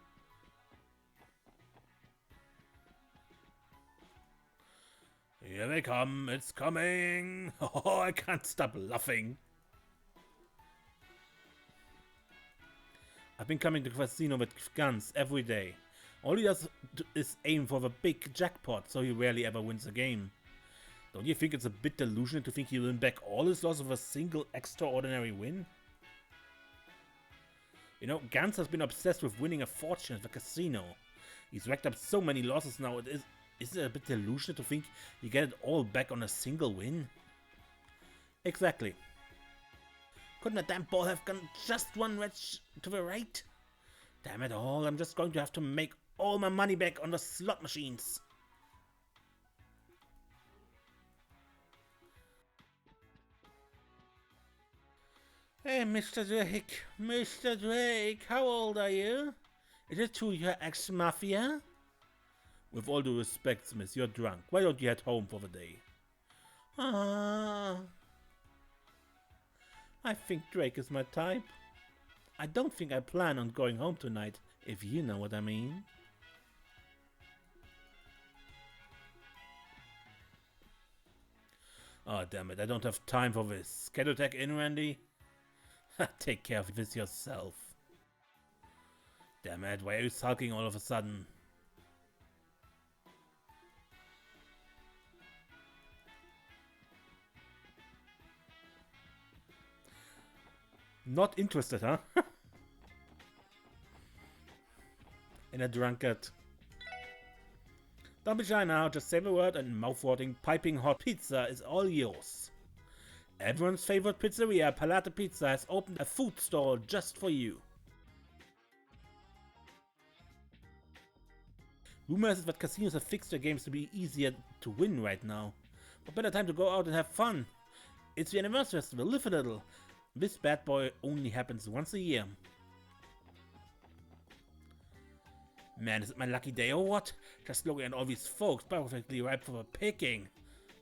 Here they come, it's coming! Oh, I can't stop laughing! I've been coming to the casino with guns every day. All he does is aim for the big jackpot, so he rarely ever wins a game. Don't you think it's a bit delusional to think he'll win back all his losses with a single extraordinary win? You know, Gans has been obsessed with winning a fortune at the casino. He's racked up so many losses now, isn't it a bit delusional to think you get it all back on a single win? Exactly. Couldn't a damn ball have gone just one wedge to the right? Damn it all, I'm just going to have to make all my money back on the slot machines. Hey, Mr. Drake, how old are you? Is it true you're ex-mafia? With all due respect, miss, you're drunk. Why don't you head home for the day? I think Drake is my type. I don't think I plan on going home tonight, if you know what I mean. Oh, damn it, I don't have time for this. Get a tech in, Randy? Take care of this yourself. Damn it, why are you sulking all of a sudden? Not interested, huh? In a drunkard. Don't be shy now, just say the word and mouth-watering, piping hot pizza is all yours. Everyone's favorite pizzeria, Palate Pizza, has opened a food stall just for you. Rumor is that casinos have fixed their games to be easier to win right now. What better time to go out and have fun? It's the anniversary festival, live a little. This bad boy only happens once a year. Man, is it my lucky day or what? Just looking at all these folks, perfectly ripe for the picking.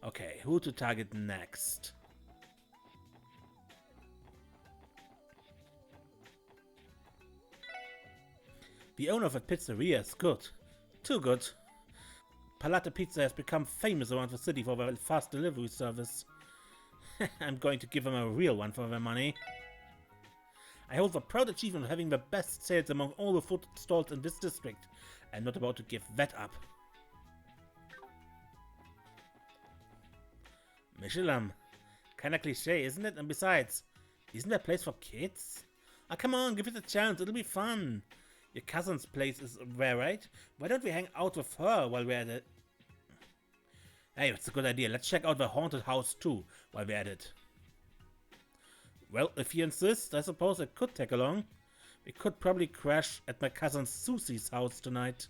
Okay, who to target next? The owner of a pizzeria is good. Too good. Palate Pizza has become famous around the city for their fast delivery service. I'm going to give them a real one for their money. I hold the proud achievement of having the best sales among all the food stalls in this district. I'm not about to give that up. Michelin. Kinda cliche, isn't it? And besides, isn't that place for kids? Ah, come on, give it a chance, it'll be fun. Your cousin's place is there, right? Why don't we hang out with her while we're at it? Hey, that's a good idea. Let's check out the haunted house too, while we're at it. Well, if you insist, I suppose I could tag along. We could probably crash at my cousin Susie's house tonight.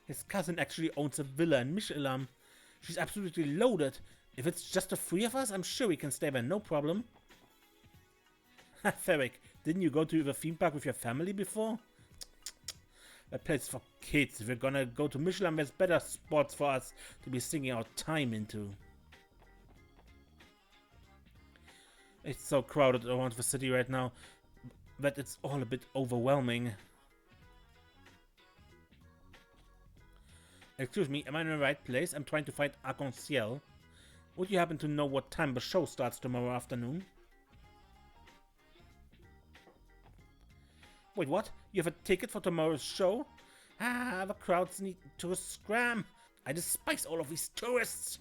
His cousin actually owns a villa in Michelin. She's absolutely loaded. If it's just the three of us, I'm sure we can stay there, no problem. Ha, Ferric, didn't you go to the theme park with your family before? That place for kids. If we're gonna go to Michelin, there's better spots for us to be sinking our time into. It's so crowded around the city right now that it's all a bit overwhelming. Excuse me, am I in the right place? I'm trying to find Arc-en-Ciel. Would you happen to know what time the show starts tomorrow afternoon? Wait, what? You have a ticket for tomorrow's show? Ah, the crowds need to scram. I despise all of these tourists.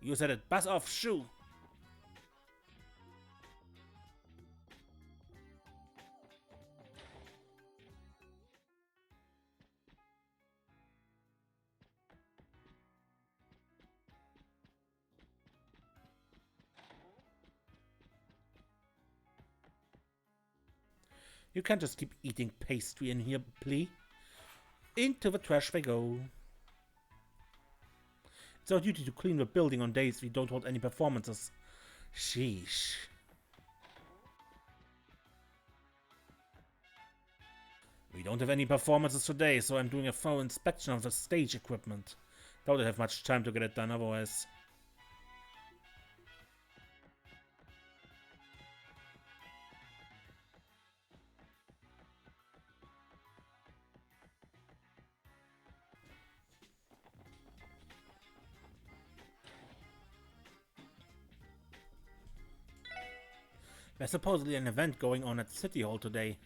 You said it, buzz off, shoo. You can't just keep eating pastry in here, please. Into the trash they go. It's our duty to clean the building on days we don't hold any performances. Sheesh. We don't have any performances today, so I'm doing a thorough inspection of the stage equipment. Doubt I have much time to get it done otherwise. There's supposedly an event going on at City Hall today.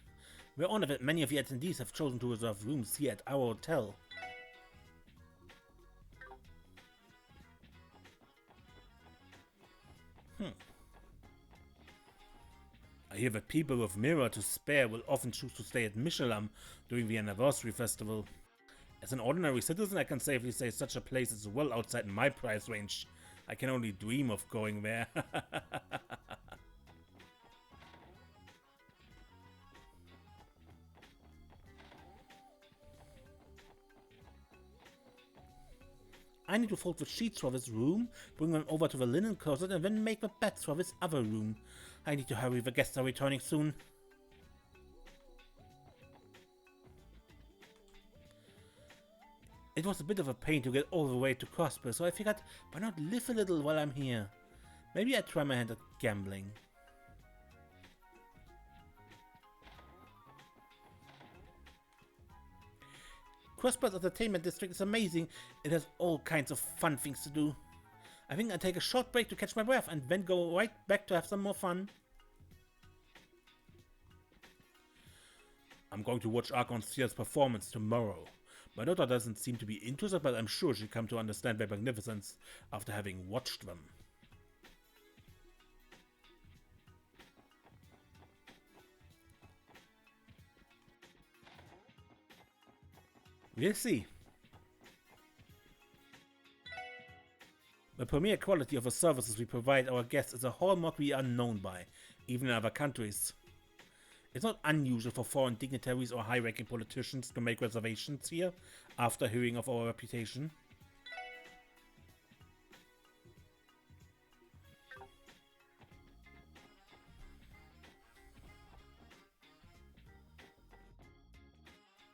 We're honored that many of the attendees have chosen to reserve rooms here at our hotel. I hear that people with mirror to spare will often choose to stay at Michelin during the anniversary festival. As an ordinary citizen, I can safely say such a place is well outside my price range. I can only dream of going there. I need to fold the sheets for this room, bring them over to the linen closet, and then make the beds for this other room. I need to hurry, the guests are returning soon. It was a bit of a pain to get all the way to Crossbell, so I figured, why not live a little while I'm here? Maybe I'd try my hand at gambling. Crossbell's entertainment district is amazing. It has all kinds of fun things to do. I think I'll take a short break to catch my breath and then go right back to have some more fun. I'm going to watch Arc-en-Ciel's performance tomorrow. My daughter doesn't seem to be interested, but I'm sure she'll come to understand their magnificence after having watched them. We'll see. The premier quality of the services we provide our guests is a hallmark we are known by, even in other countries. It's not unusual for foreign dignitaries or high-ranking politicians to make reservations here after hearing of our reputation.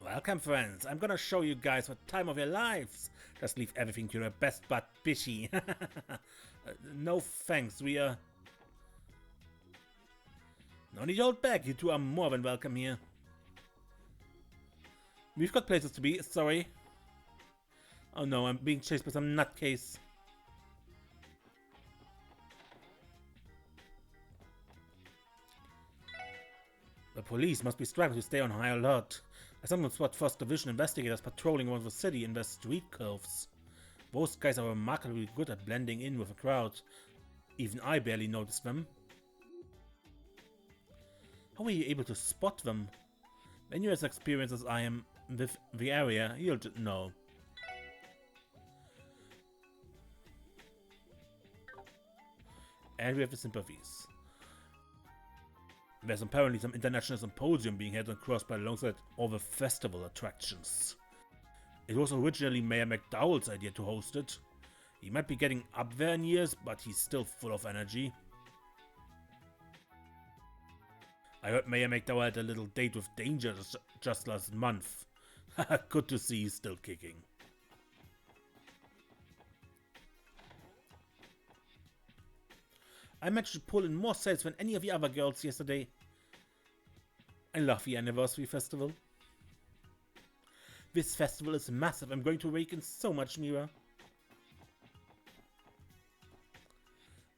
Welcome, friends. I'm gonna show you guys what time of your lives. Just leave everything to your best butt bishy. No thanks, no need to hold back, you two are more than welcome here. We've got places to be, sorry. Oh no, I'm being chased by some nutcase. The police must be struggling to stay on high alert. I sometimes spot 1st Division investigators patrolling around the city in their street clothes. Those guys are remarkably good at blending in with the crowd. Even I barely notice them. How are you able to spot them? When you're as experienced as I am with the area, you'll know. And we have the sympathies. There's apparently some international symposium being held on Crossbell alongside all the festival attractions. It was originally Mayor McDowell's idea to host it. He might be getting up there in years, but he's still full of energy. I heard Mayor McDowell had a little date with Danger just last month. Good to see he's still kicking. I managed to pull in more sales than any of the other girls yesterday. I love the anniversary festival. This festival is massive. I'm going to rake in so much mirror.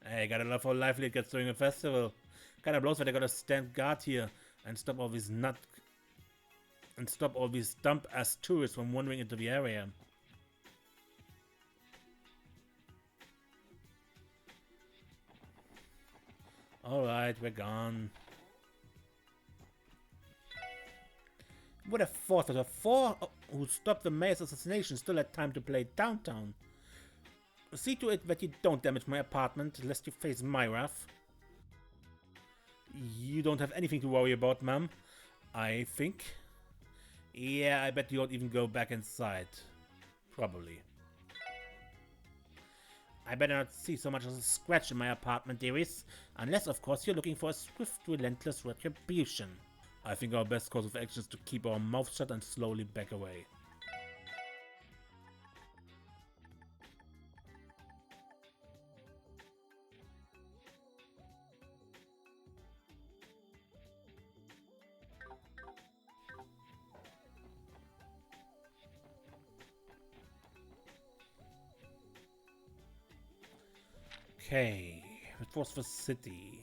Hey, gotta love how lively it gets during a festival. Kinda blows that I gotta stand guard here and stop all these dump ass tourists from wandering into the area. Alright, we're gone. Would have thought that the four who stopped the mayor's assassination still had time to play downtown. See to it that you don't damage my apartment, lest you face my wrath. You don't have anything to worry about, ma'am. I think. Yeah, I bet you won't even go back inside. Probably. I better not see so much as a scratch in my apartment, dearies. Unless, of course, you're looking for a swift, relentless retribution. I think our best course of action is to keep our mouths shut and slowly back away. Okay, it was the city.